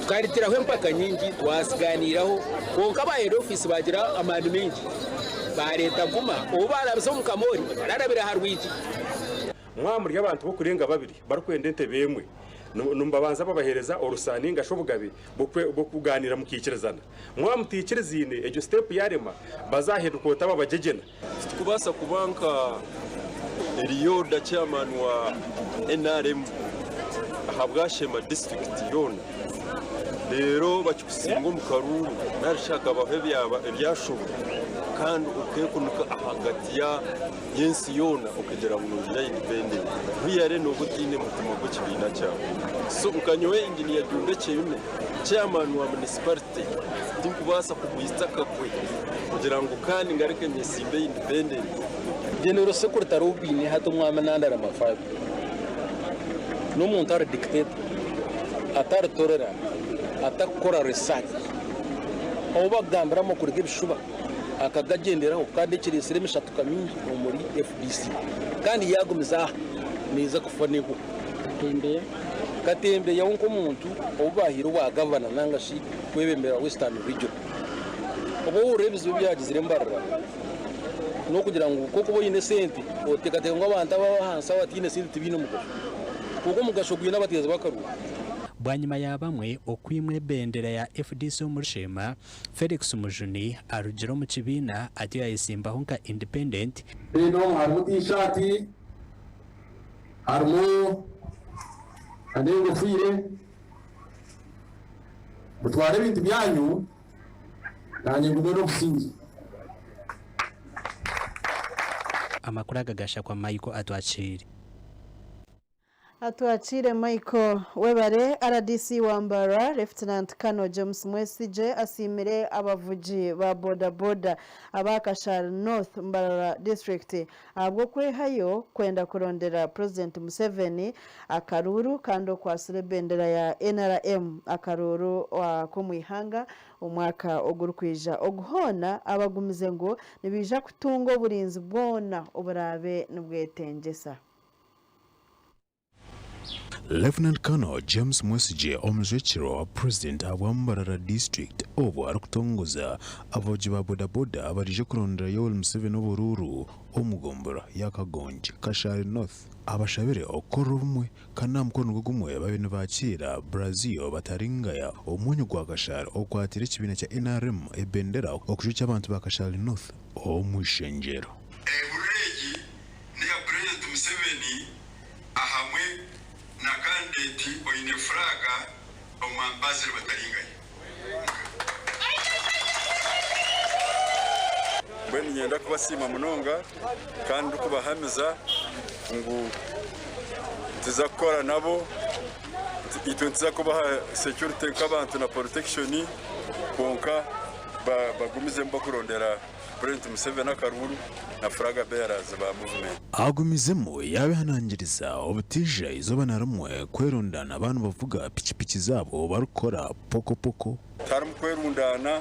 twaritiraho impaka nyingi twasiganiraho konka ba head office bagira amani menshi ba leta guma ubu barabizo mu kamori bararabira harwiki mwamuri y'abantu bo kurenga babiri barukwende ente bemwe numbabanza babahereza orusani ngashobugabe bo kuganira mukikirezana mwamutikirizine ejo step yarema bazahedukota babajegena kubasa kubanka Eliyoda chairman wa NRM ahabwashema district yona rero bacyusingo mu karuru narishaka bahe byaba ibyashobo kandi ukekunuka ahagati ya yensi yona ukagera mu nzira y'independent biyare no gutine mutima go kibina cyawe so ukanyowe engineer Jundeke yuno chairman wa municipality tinkubasa kugwista kakwe kugira ngo kandi ngareke nyesimbe independent general secretary ubine hato mwama nandara mafabi no montar dictator atar torera atakora research obagambira mo kurige bishuba akagagenderaho kandi kirisire mishatuka mingi muri FDC kandi yagumiza neza kufanego katembe yonko muntu obahiro wa governor nangashi kwebembera Western region obo urebizo byagizire mbarara no kugira ngo koko boyine sente otekateka ngo abantu abahansa batine sente bino mugasho kuko mugasho gwina bateza bakaru bwanyuma ya bamwe okwimwe bendera ya FDC muri Shema Felix Mujuni arugero mu kibina ati yayisimbaho nka independent rino harimo t-shirt harimo andengo fire mutware ibintu byanyu nanye ngumwe no gusinza amakuru agagasha kwa Michael atwaciri Atuachire Michael Webare RDC Wambara Lieutenant Colonel James Mwesije asimire abavuji ba boda boda abakashara North Mbarara District abwo kwehayo kwenda kurondera President Museveni akaruru kando kwa bendera ya NRM akaruru wa kumwihanga umwaka ogurukwija oguhona abagumize ngo nibija kutungo burinzi bwona uburabe nubwetengesa. Lieutenant Colonel James Mwesije omujekiro President Wambarara District obo arukutongoza avoji ba boda boda abarije kurondera Yoweri Museveni obururu omugombora yakagonje Kashari North abashabire okoro rumwe kana mkono gugumwe babene bakira Brazil bataringaya omunyu gwa Kashari okwatira kibina cya NRM ebendera okujuca abantu ba Kashari North omushenjero ureji ni ya President Museveni ahamwe na kandidati oyine fraga omwambazire bataringaye bweni nyenda kubasima munonga kandi kubahamiza ngo tuzakora nabo itunza kubaha security nk'abantu na protection konka bagumize mbakurondera President Museveni akaruru na fraga bearers ba movement agumizemo yabe hanangiriza obutija izoba naramwe kwerundana abantu bavuga pikipiki zabo barukora poko poko tarmu kwerundana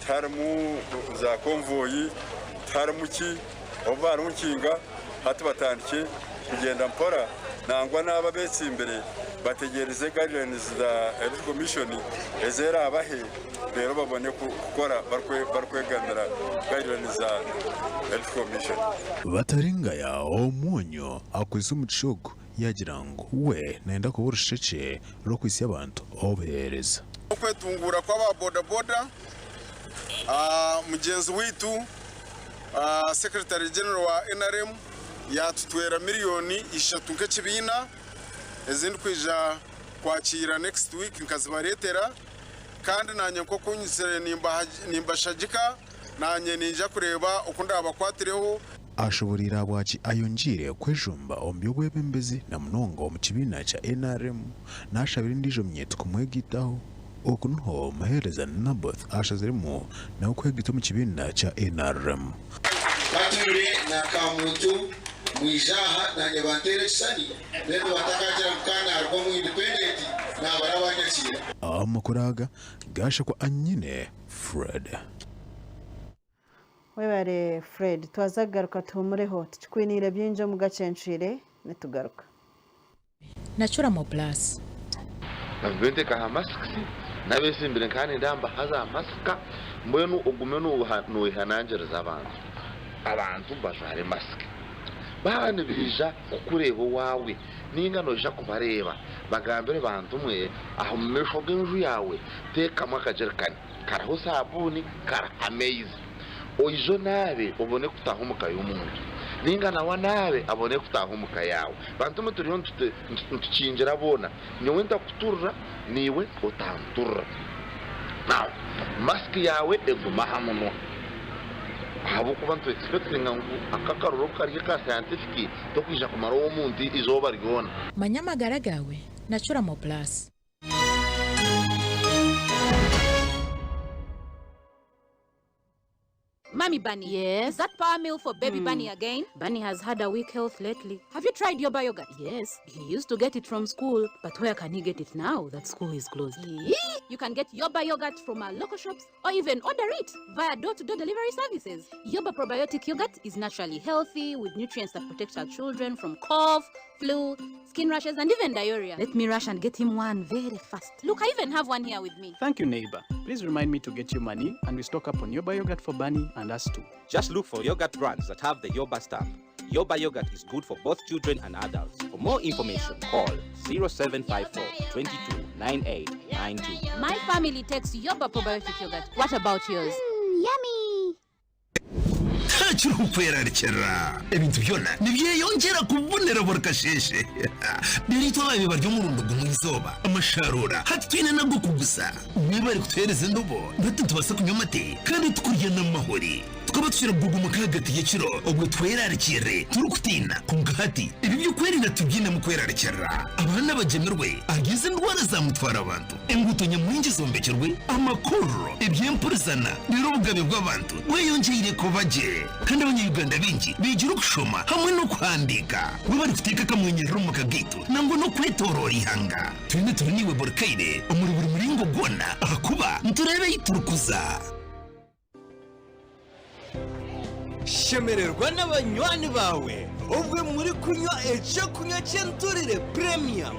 tarmu za konvoyi tarmu ki obarunkinga hati batandike kugenda mpora nangwa naba betsi imbere bategereze guidelines za Health Commission ezera abahe rero babone gukora barkwegamira guidelines za Health Commission bataringaya omunyo akwiza umucogo yagira ngo we naenda kuburushece ro kwisi abantu obereza kwetungura kwa boda boda mugenzi witu Secretary General wa NRM yatutwera miliyoni 3 nk'ekibina ezindi kwija kwakira next week nkazibaretera kandi nanye ko kunyisere nimbashagika nanye ninja kureba ukunda abakwatireho ashoborira abwaci ayongire kwejumba ombyo gwebembezi na munongo mu kibina cha NRM nashabira ndijo myetu kumwegitaho okunho mahereza Naboth ashazirimo na ukwegita mu kibina cha NRM baturi na kamuntu mwijaha nanye batere kisani nendo batakajira mukana ariko mu independent na barabanyakira amakuraga gashakwa anyine Fred. Webare Fred twazagaruka tumureho tukwinire byinjo mu Gacencwire netugaruka. Natural Plus. Navente ka masks nabesimbire kandi ndamba haza maska mbwenu ogumenu no ihanangere zabantu. Abantu bajare mask. Bana bija okureba wawe ninga noja kubareba bagambire bantu mwe aho mmesho genju yawe teka makajerikani karaho sabuni kara amaze oijo nabe obone kutahumuka y'umuntu ninga nawa nabe abone kutahumuka yawe bantu muturiyo ntucinjira bona nyewe ndakuturra niwe utanturra now mask yawe eguma hamuno abo kuba ntu expecting ngo akakaruro kari ka scientific to kwija kumara wo mundi izoba rigona Manyamagara gawe Natural Plus. Mommy Bunny. Yes? Is that power meal for baby Bunny again? Bunny has had a weak health lately. Have you tried Yoba yogurt? Yes. He used to get it from school, but where can he get it now that school is closed? You can get Yoba yogurt from our local shops or even order it via door-to-door delivery services. Yoba probiotic yogurt is naturally healthy with nutrients that protect our children from cough, flu, skin rashes, and even diarrhea. Let me rush and get him one very fast. Look, I even have one here with me. Thank you, neighbor. Please remind me to get you money, and we stock up on Yoba yogurt for Bunny and us too. Just look for yogurt brands that have the Yoba stamp. Yoba yogurt is good for both children and adults. For more information, call 0754 22 9892. My family takes Yoba probiotic yogurt. What about yours? Yummy! Chukwera ebintu byona nibye yongera kubonera borkasheshe birito babe baryo murundo gumwizoba amasharura hati twine nago kugusa nibari kutwereza ndobo ndatu tubasa kunyomate kandi tukurya namahori tukaba tushira gugu mukagati yekiro obwe twerarikire turukutina kungahati ibi byo kwerina tubyina mu kwerarikira abana bagemerwe agize ndwara za mutwara abantu enguto nyamwinji zombekerwe amakoro ebyempurizana birubugabe bw'abantu weyongeye ko baje kandi abanyarwanda benshi bigira ukushoma hamwe no kwandika bari kuteka kamwenyero mu kagito nango no kwetorora ihanga twine turiniwe borkaire umuri buri muringo gona akuba nturebe yiturukuza shemererwa n'abanywanyi bawe ubwe muri kunywa ecyo kunywa cy'enturire premium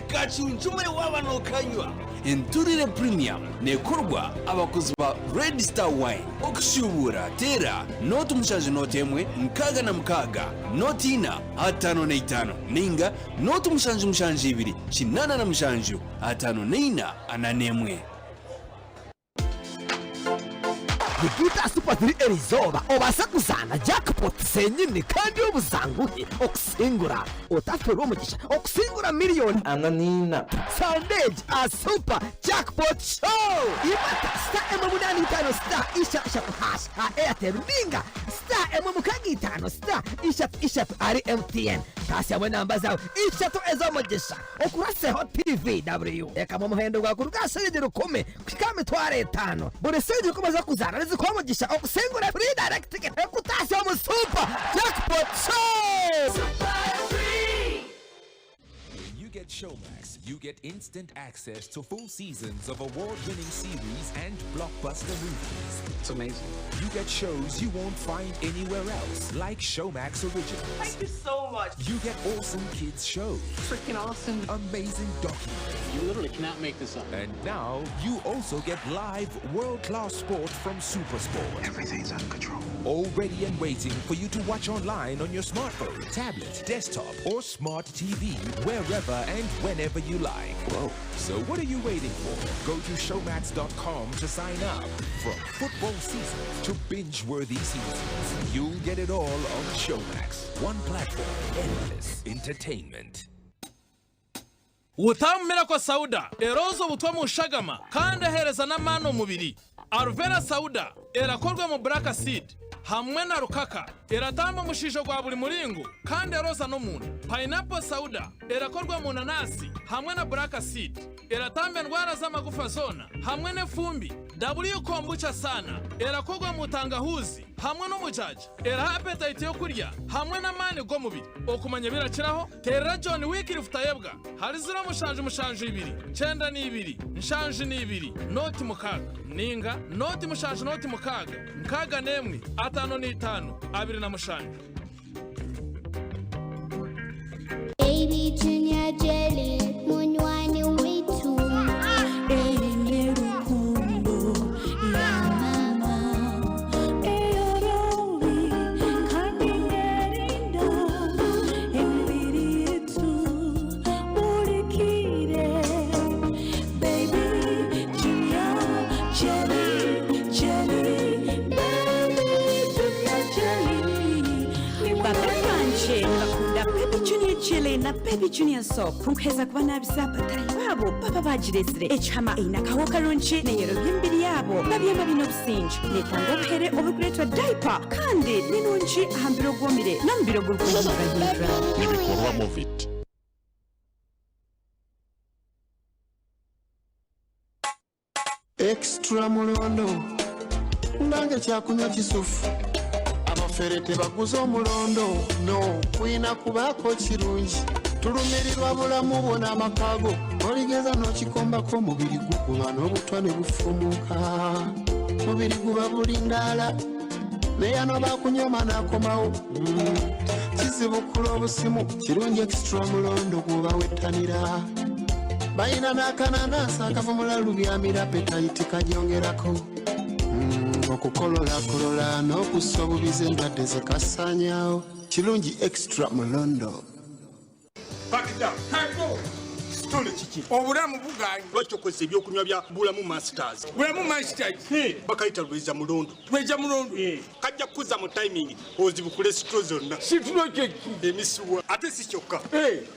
kacunjumure w'abano kanywa enturire premium nekorwa abakozi ba Red Star Wine okushubura tera noti umushaje noti emwe mkaga na mkaga noti ina atano na itano ninga noti umushanje ibiri kinana na mushanju atano na ina ananemwe Gita Super 3 Erizoba obasa kuzana jackpot senyine kandi obuzanguhe okusingura otafero umugisha okusingura million ananina Sandage a super jackpot show imata star M85 star isha hash Airtel ninga star M35 star isha ari MTN kasi amwe namba zawe isha to ezo umugisha okurase hot TVW eka mu muhendo gwa kurugasa yegero kome kikame tware 5 bure seje kumaza kuzana kwa mugisha okusengura free direct ticket ekutasha mu super jackpot show. When you get Showmax, you get instant access to full seasons of award-winning series and blockbuster movies. It's amazing. You get shows you won't find anywhere else, like Showmax Originals. Thank you so much. You get awesome kids shows. Freaking awesome. Amazing documentaries. You literally cannot make this up. And now you also get live world-class sport from Supersport. Everything's under control. All ready and waiting for you to watch online on your smartphone, tablet, desktop, or smart TV, wherever and whenever you like. Whoa. So what are you waiting for? Go to showmax.com to sign up. From football season to binge-worthy seasons, you'll get it all on Showmax. One platform, endless entertainment. Utamera kwa Sauda, erozo butwa mu shagama, kandi ahereza n'amano mubiri. Arvera Sauda, erakorwa mu black seed, hamwe na rukaka, eratamba mushisho gwa buri muringo, kandi eroza no muntu. Pineapple Sauda, erakorwa mu nanasi, hamwe na black seed. eratamba endwara z'amagufa zona hamwe n'efumbi W kombucha sana erakogwa mu tangahuzi hamwe n'umujaja eraha appetite yo kurya hamwe n'amani go mubiri okumanya birakiraho terera John Wiki rifutayebwa hari zira mushanje ibiri cyenda n'ibiri nshanje n'ibiri noti mukaga ninga noti mushanje noti mukaga nkaga nemwe atano n'itanu abiri na mushanje Baby Junior Jelly munywani wetu enye rukumbo ya mama eyoroli kandi ngerinda emibiri yetu urikire Baby Junior Jelly Baby Junior Jelly Baba Kanje bakunda Baby Junior Jelly na Baby Junior Soap ukeza kuba nabisabatayi babo baba bagirezire echama ina kawo karunchi neyero byimbiri yabo babyama bino businji netanga pere obugretwa diaper kandi ninunchi ahambiro gwomire nambiro gurukunda bagahindura ibikorwa movit Extra mulondo nange kyakunywa kisufu abaferete baguza omulondo no kwina kubako kirungi tulumirirwa bulamu bwona amakago oligeza n'okikombako omubiri gukuba n'obutwa ne bufumuka mubiri guba bulindaala neyano bakunyoma n'akomawo kizibu kula obusimu kirungi extra mulondo gwobawettanira bayina n'akananasi akavumula lubyamira appetite kagyongerako okukolola n'okussa obubize endwadde zekasaanyaawo kirungi extra mulondo Pakita, hago. Stole kiki. Obulamu buganyi. Lwachokoze ebyokunywa bya Bulamu Masters. Bulamu Masters. Bakaita Lweza Mulondo. Lweza Mulondo. Kajja kuza mu timing. Ozibukule sitro zonna. Sitro kiki. Emisuwa. Ate si kyokka.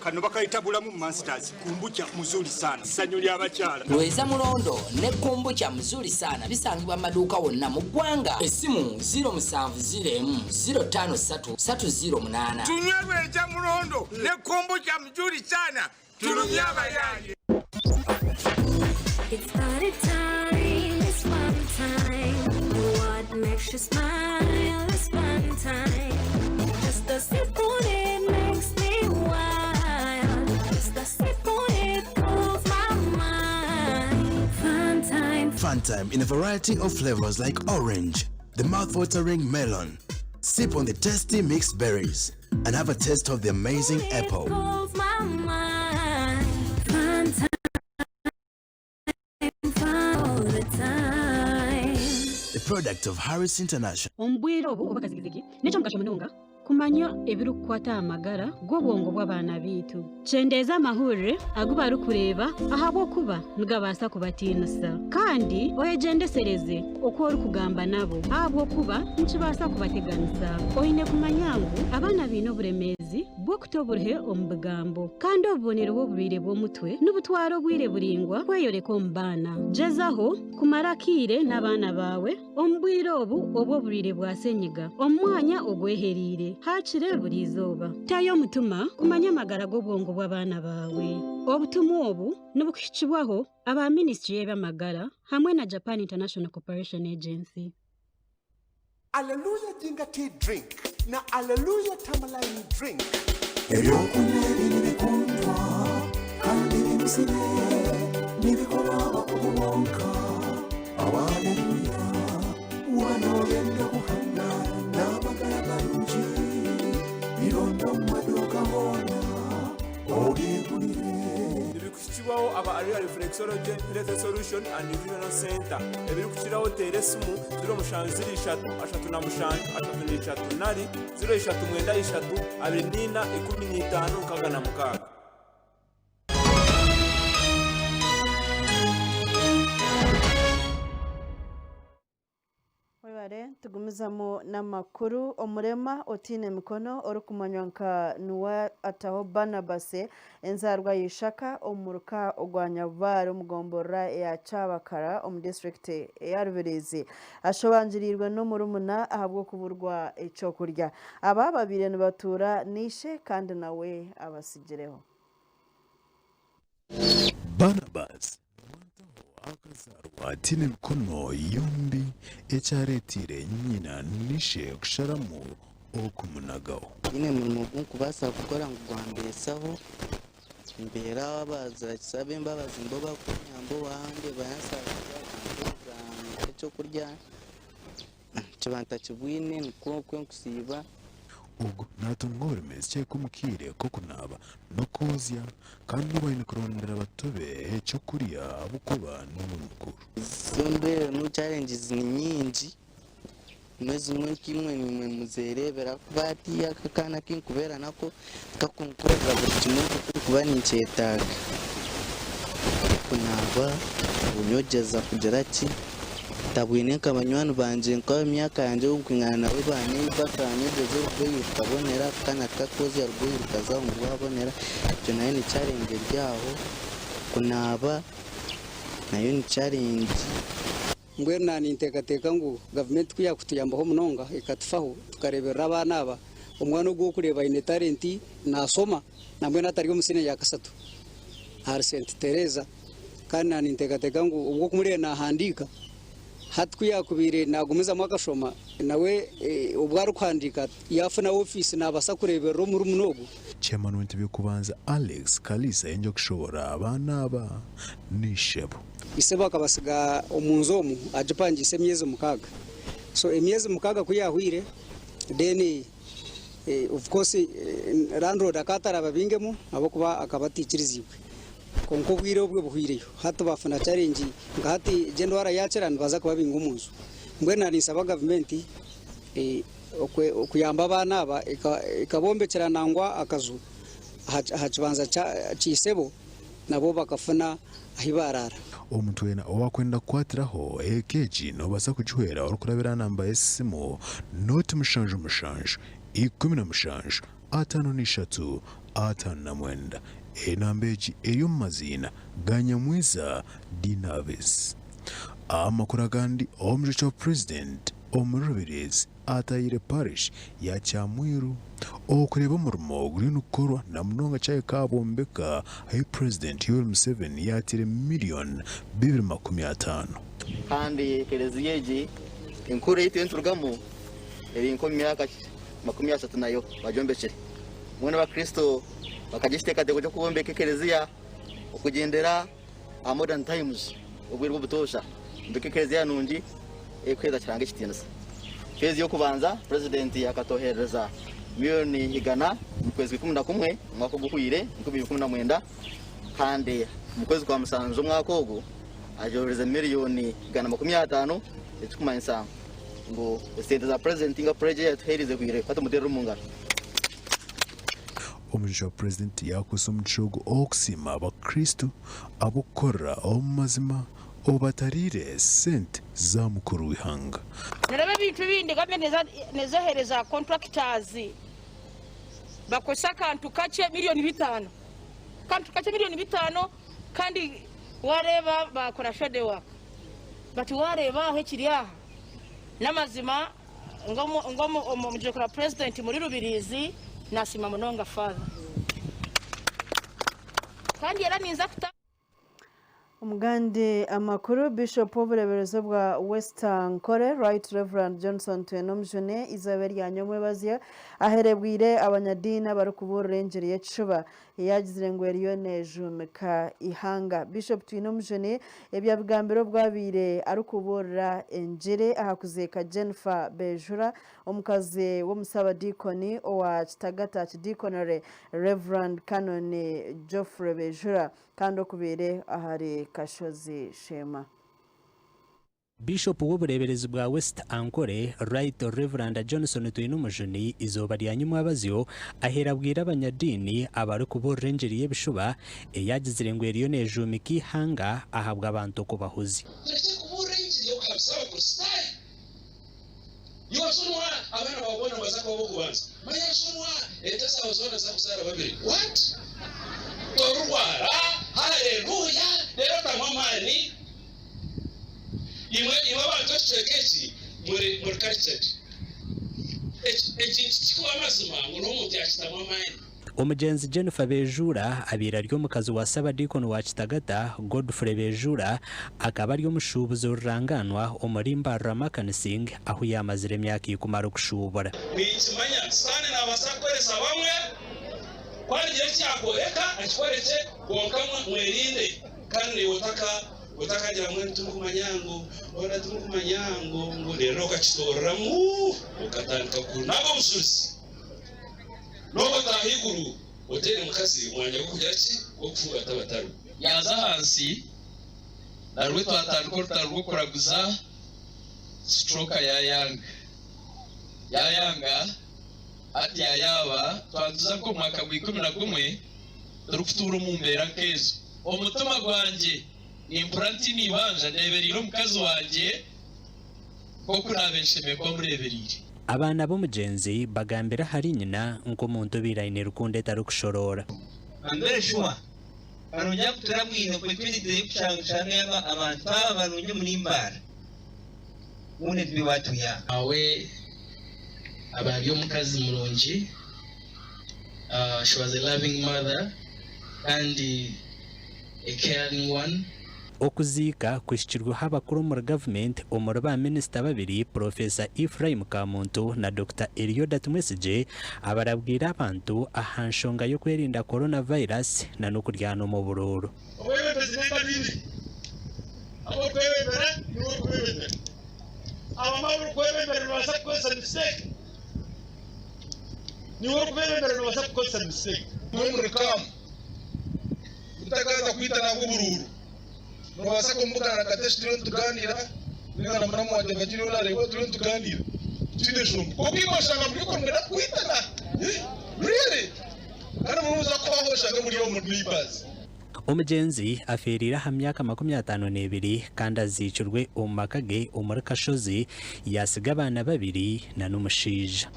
Kano bakaita Bulamu Masters. Kumbucha mzuri sana. Sanyo lya bakyala. Lweza Mulondo ne kumbucha mzuri sana. Bisangibwa maduuka wonna mu ggwanga. Essimu 0704 Tunywe Lweza Mulondo ne kumbucha mzuri sana. Tulumya abayanje. It's party time, it's fun time. What makes you smile is fun time. Just a sip on it makes me wild. Just a sip on it cools my mind. Fun time. Fun time in a variety of flavors like orange, the mouth-watering melon. Sip on the tasty mixed berries and have a taste of the amazing apple. Cools my mind. Fun time. The product of Harris International. Ombwiro obu obakazigizigi necho mukasha munonga kumanya ebiru kukwata amagara gw'obwongo bw'abaana bitu kyendeza amahurire aguba rukureba ahabwo kuba nigabasa kubatinusa kandi oyegendesereze uko ori kugamba nabo ahabwo kuba nkibasa kubateganisa oyine kumanyangu abaana bino buremezi bwo kutoburhe omubigambo kandi obubonero bw'obubire bw'omutwe n'ubutwaro bwire buringwa kweyoreka omubana jezaho kumarakire n'abaana bawe ombwire obu obw'obubire bwasenyiga omwanya ogweherire hakire buri izoba tayo mutuma kumanya amagara g'obwongo bw'abaana bawe obutumwa obu nibukushikibwaho aba Ministry y'Amagara hamwe na Japan International Cooperation Agency. Alleluia Jinga Tea Drink na Alleluia Tamalaini Drink. Ebyokunywa bikundwa kandi bimusire nibikolwa bakubonka Alleluia wanoyenda kuhangana n'amagara galungi bironda mu maduuka gonna obyegulire. Ebikushikibwaho aba Area Reflexology Health Solution and Regional Center ebirikukiraho teresimu 0753 0393 tugumizamo n'amakuru omurema otine mikono orukumanywa nka nuwa ataho banabase enzarwa yishaka omuruka ogwanya baro mugombora ya Cabakara omu district ya Rubirizi ashobanjirirwe no murumuna ahabwo kuburwa icyo kurya aba babire nibatura nishe kandi nawe abasigireho. Barnabas akazarwa atine mikono yombi ecyaretire nyina nishe kusharamu okumunagaho nyine mu kubasa gukora ngo gwambesaho mbera abaza kisabe imbabazi mboga ku nyambo wange bayasaba cyo kurya kibanta kibwine niko kwenkusiba ubwo natungore meze kumukire ko kunaba no kozya kandi ubayine kurondera abatobe cyo kuriya bukuba n'umukuru sombe no challenges ni nyingi mwezi umwe kimwe nimwe muzerebera kubati akakana kinkubera nako kakunkorera buri kimwe kuba nincetaga kunaba unyogeza kugera ki tabwine kabanywana banje nko myaka yanje ukwingana nawe bane bakanyogeza urwo ukabonera kana kakoze urwo ukaza ngo wabonera cyo nayo ni challenge ryaho kunaba nayo ni challenge ngwe nani ntekateka ngo government kuya kutuyambaho munonga ikatufaho tukarebera abana aba umwana ugo kureba ine talenti nasoma namwe natari umusine ya kasatu har Saint Teresa kandi nani ntekateka ngo ubwo kumure nahandika hatkuya kubire nagumiza mwakashoma nawe ubwari kwandika yafuna office nabasa kurebera muri munogo chairman w'intebe kubanza Alex Kalisa enjo kushobora abana aba nishebo iseba akabasiga omunzomu ajipangise emyezi mukaga so emyezi mukaga kuyahwire then of course landlord akatara babingemo abo kuba akabatikirizibwe konko bwire obwe buhwireyo hato bafuna challenge ngahati jendwara yachera baza kubabinga umunzu mbwe nari saba government okuyamba abana aba ikabombekera nangwa akazu hakibanza kisebo nabo bakafuna ahibarara omuntu wena owakwenda kwatiraho ekeji nobasa kuchwera orukurabira namba esimu noti mushanje 17 5 5 enambeji eyo mazina ganyamwiza Dinaves amakuru kandi omuco president omurubirizi atayire parish ya Chamwiru okureba umurimo guri nukorwa na munonga cyaye kabombeka ayi president Yoweri Museveni yatire million 250 kandi kereziyeji inkuru yitenturugamo eri inko myaka 30 nayo bajombekere mwana wa Kristo bakagisteka cyo kubombeka kereziya okugendera a modern times ubwirwa butosha nduke kereziya nungi ekweza kiranga kitinasa fezi yo kubanza president yakatohereza milioni 100 mu kwezi 11 mwaka guhwire 2019 kandi mu kwezi kwa musanzo mwaka ogo ajohereza milioni 150 etukumanyisa ngo state za president nga project herize kwire fata mudero mungara omujo president yakoze umucogo okusima abakristo abukora omazima obatarire sente za mukuru w'ihanga narabe bintu bindi gambe nezohereza contractors bakosa kantu kace milioni 5 kantu kace milioni 5 kandi wareba bakora shade work but wareba aho kiriya namazima ngomo omujokora president muri rubirizi nasima munonga father kandi yaraninza kuta umugande amakuru Bishop w'ubureberezo bwa Western Kore Right Reverend Johnson Twenomjone izabera yanyomwe bazya aherebwire abanyadina bari kuburengeriye cuba yagize ngo Elione Jumeka ihanga Bishop Twenomjone ebyabigambiro bwabire ari kubura enjere ahakuzeka Jennifer Bejura omukaze wo musaba dikoni owa Kitagata Dikonere Reverend Canon Geoffrey Bejura kandi okubere ahari Kashozi Shema. Bishop w'ubureberezi bwa West Ankole Right Reverend Johnson Twenomjone izoba ryanyuma abazyo aherabwira abanyadini abari kuborengeriye bishuba yagize ngo Elione Jumeka ihanga ahabwa abantu ko bahuzi Yosonwa abana babona bazako bo kubanza mayasonwa etasa bazona za kusara babiri what torwara haleluya lero tamamani imwe abantu twekezi muri culture eki tikwa mazima ngo n'umuntu yakitamamani Omugenzi Jennifer Bejura abira ryo mukazi wa Sabadikoni wa Kitagata Godfrey Bejura akaba ari omushubuzi ruranganwa omurimba Ramakanising aho yamazire emyaka ikumara okushubura. Nikimanya sane nabasakoresa bamwe kwagiye cyakoreka akikoreke konkamwe mwerinde kandi utakagira mwe tumukumanyango ora tumukumanyango ngo rero ukakitoramu ukatandika ku nabo mususi noba tahiguru hoteli mukasi mwanya kujya ki wo kufunga tabataru yaza hansi narwe twatandika rukuraguza stroke yayanga ati yayaba twanduza ko mwaka wa 11 turufutura mu mbera kezo omutuma gwanjye implanti nibanja neberiro mukazi wanje ko kurabesheme ko mureberire. Abana b'omugenzi bagambira hari nyina nk'omuntu biraine rukunde tarukushorora. Ambere shwa anonya kutera mwino kwe twidide kushanga abantu abanunye munimbara mune tbi watu ya awe abari omukazi mulungi. She was a loving mother and a caring one. Okuziika kwishikirwa abakuru mu government omuri ba minister babiri Professor Ephraim Kamuntu na Dr. Eliodat Mwesije abarabwira abantu ahanshonga yo kwerinda coronavirus na nokuryana mu bururu. Owewe president bindi abo kwebera ni kwebera abamaburu kwebera rwasa kosa mistake ni kwebera rwasa kosa mistake muri kam utakaza kuita na bururu Nwasa kumbuka na kateshi tuliyo tuganira Nika na mnamu wa jabajiri wala rewa tuliyo tuganira Chide shumbu Kukima shanga mliko mgena kuita na Really? Kana mnuza kwa shanga mlio mnuibazi. Omugenzi aferira ha myaka 52 kandi azicurwe omumakage omuri Kashozi yasiga abana babiri na n'umushija.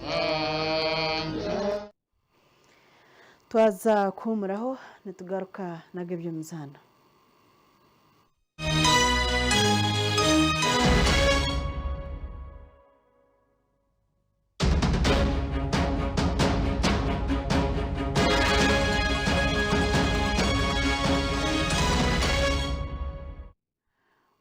Twaza kumuraho nitugaruka nagebyo muzana.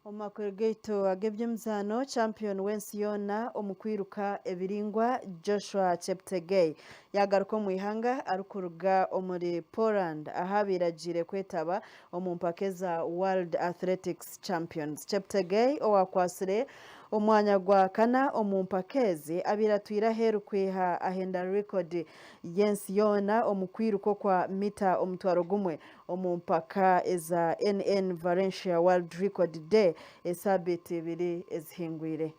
Omakwegeito agebye mzano champion wensi yona omukwiruka ebiringwa Joshua Cheptegei yagaruka mu ihanga arukuruga omuri Poland ahabiragire kwetaba omumpakeza World Athletics Champions. Cheptegei owakwasire omwanya gwa kana omumpakezi abiratwira heru kwiha ahenda record yensi yona omukwiruko kwa mita omutwaro gumwe omumpaka eza NN Valencia World Record Day esabiti biri ezihingwire.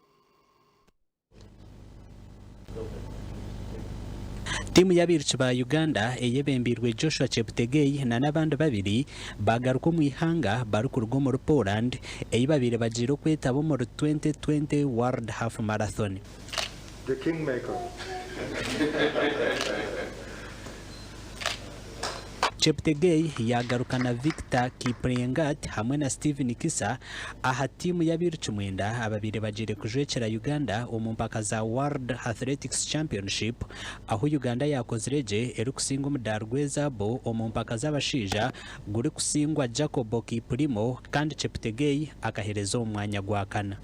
Timu y'abirchi ba Uganda eyebembirwe Joshua Cheptegei na nabandi babiri bagaruka mu ihanga barukurwa mu Poland eyibabire bagiro kwetabo mu 2020 World Half Marathon. The Kingmaker. Cheptegei yagarukana Victor Kiprengat hamwe na Steven Kisa aha timu y'abirchi mwenda ababire bagire kujwekera Uganda omumpaka za World Athletics Championship aho Uganda yakozireje eri kusinga umudarweza bo omumpaka z'abashija guri kusingwa Jacob Kiprimo kandi Cheptegei akahereza umwanya gwa kana.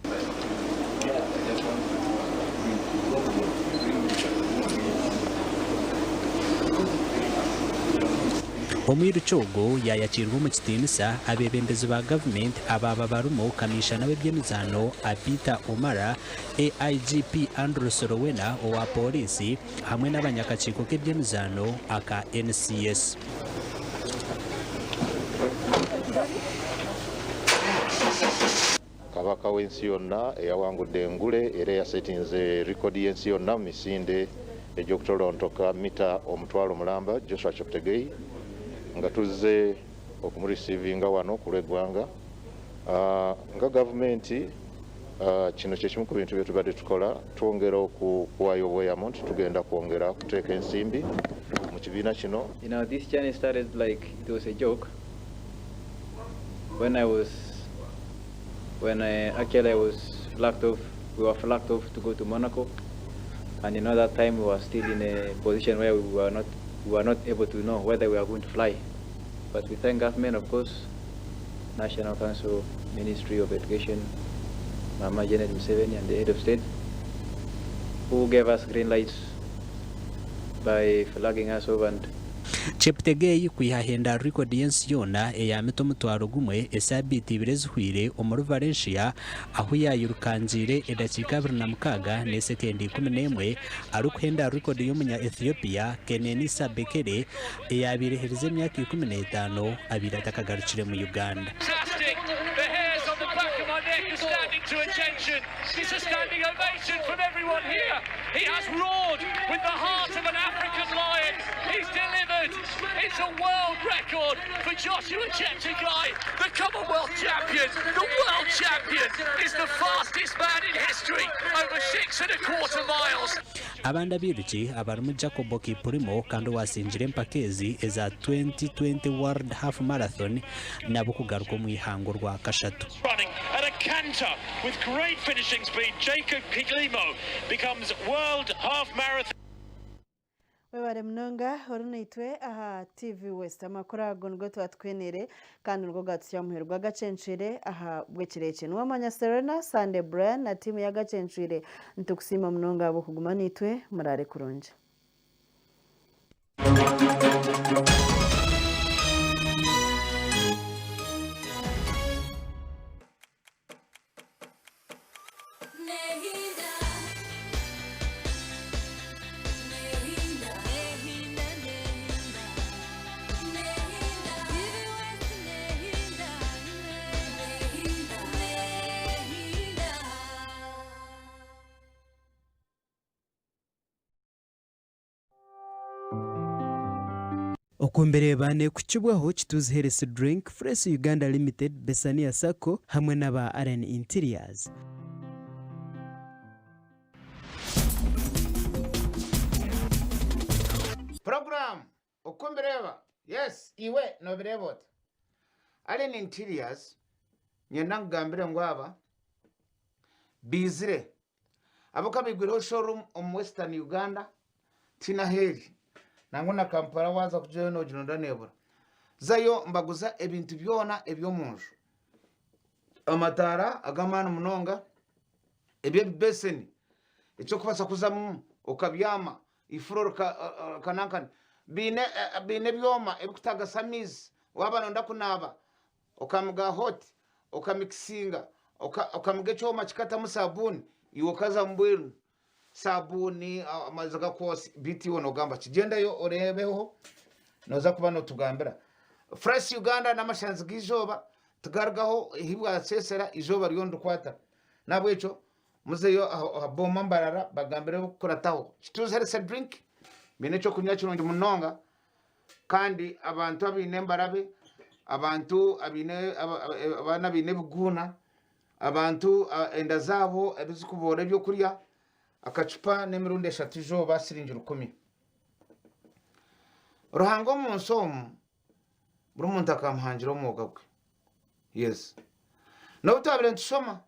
Omwiru Chogo yayakirwa mu kitinisa abebembezi ba government ababa barumo kamisha nawe byemizano Apita Omara AIGP Andrew Sorowena owa polisi hamwe n'abanyakachiko k'ebyemizano aka NCS. Kabaka w'ensi yonna eyawangudde engule era yasetinze record y'ensi yonna misinde egy'okutolontoka mita omutwalo mulamba Joshua Cheptegei nga tuzze okumurisivinga wano ku lw'eggwanga nga gavumenti kino kye kimu ku bintu bye tubadde tukola twongera okuwaayo obweyamo nti tugenda kwongera kuteeka ensimbi mu kibiina kino. You know, this journey started like it was a joke when actually I was flagged off. We were flagged off to go to Monaco, and you know that time we were still in a position where we we were not able to know whether we are going to fly. But we thank government, of course, National Council, Ministry of Education, Mama Janet Museveni and the head of state, who gave us green lights by flagging us over. And Cheptegei kwihahenda record yensi yona eyamito mutwaro gumwe esabiti ibirezhwire omuru Valencia aho yayurukanzire edakika 26 nesekendi 11 arukwenda record y'umunya Ethiopia Keneni Sabekere eyabireherize emyaka 15 abiratakagarucire mu Uganda. To attention. It's a standing ovation from everyone here. He has roared with the heart of an African lion. He's delivered. It's a world record for Joshua Cheptegei, the Commonwealth champion. The world champion is the fastest man in history, over 6.25 miles. Abanda biruki abarumu Jacob Kipurimo kandi wasinjire mpakezi eza 2020 World Half Marathon nabo kugaruka mu ihango rwa kashatu. Running at a canter with great finishing speed, Jacob Kiglimo becomes World Half Marathon. Webare mnonga orunaitwe aha TV West amakuru agongo twatwenere kandi urwo gatsya muherwa Agacencwire aha bwekireke Nuwamanya Serena Sunday Brian na timu ya Agacencwire ntukusima mnonga abo kuguma nitwe murare kurunje. Okumbere bane kuchibwaho chituziherese drink Fresh Uganda Limited Besania Sacco hamwe n'aba RN Interiors. Program okumbereba yes iwe no birebot RN Interiors nyenda ngambire ngwaba bizire abakabigwiro showroom on Western Uganda tina heri nangona Kampala waza kujono jinonda nebura zayo mbaguza ebintu byona ebyo munju amatara agamana munonga ebye beseni icyo kubasa kuzamu okabyama ifuroro kanankan bine byoma ebikutaga samiz wabana ndakunaba okamuga hot okamixinga okamuga cyoma kikata musabuni iwo kaza mbweru sabuni amazaga kosi biti wono gamba kigenda yo orebeho noza kuba no tugambira Fresh Uganda namashanzi gijoba tugargaho hibwa sesera ijoba ryondo kwata nabwecho muzeyo aboma mbarara bagambire bukurataho kituzerese drink bine cyo kunya kirungi munonga kandi abantu abine mbarabe abantu abana bine buguna abantu enda zabo ebizikubora byo kurya akacupa n'emirundi 3 jo basiringira 10 ruhango mu nsomu buri muntu akamuhangira umwuga gwe yes no butabire ntusoma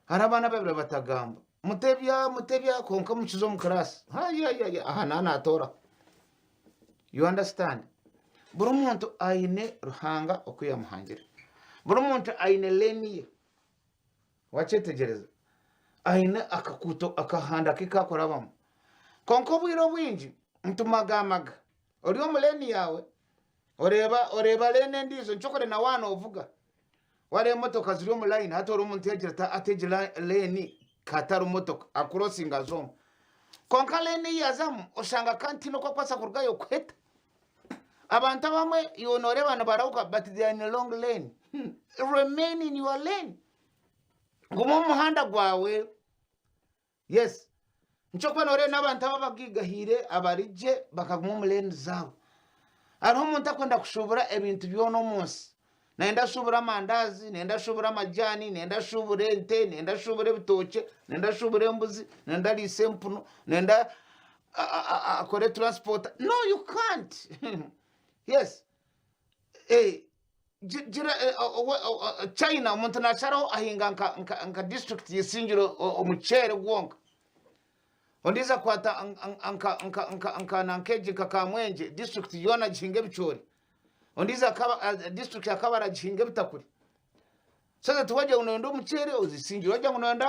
hari abana babire batagamba mutebya konka mu kizo mu class aha nana atora you understand buri muntu aine ruhanga okuyamuhangira buri muntu aine leniye wachetegereza aine akakuto akahanda kikakorabamo konko bwiro bwinji ntumagamaga oriyo muleni yawe oreba lene ndizo nchokore na wano ovuga wale motoka ziri mu line hata uri umuntu yagira ategera leni katari motoka akrosinga zomo konka leni yazamu oshanga kanti no kwasa kurgayo kweta abantu bamwe yonore bana barauka but they are in a long lane remain in your lane ngumo muhanda gwawe yes nchokwa nore n'abantu ababagigahire abarije bakaguma mu lane zabo ariho umuntu akwenda kushubura ebintu byono munsi nenda shubura amandazi nenda shubura amajani nenda shubura ente nenda shubura bitoke nenda shubura embuzi nenda lisempuno nenda akore transport no you can't yes China umuntu nacharo ahinga nka district yisingiro omuchere gwonka ondiza kwata anka nankeji kakamwenje district yona jinge bichori ondiza kaba district yakabara jinge bitakuri sasa tuwaje unondo muchere uzisingira waje unondo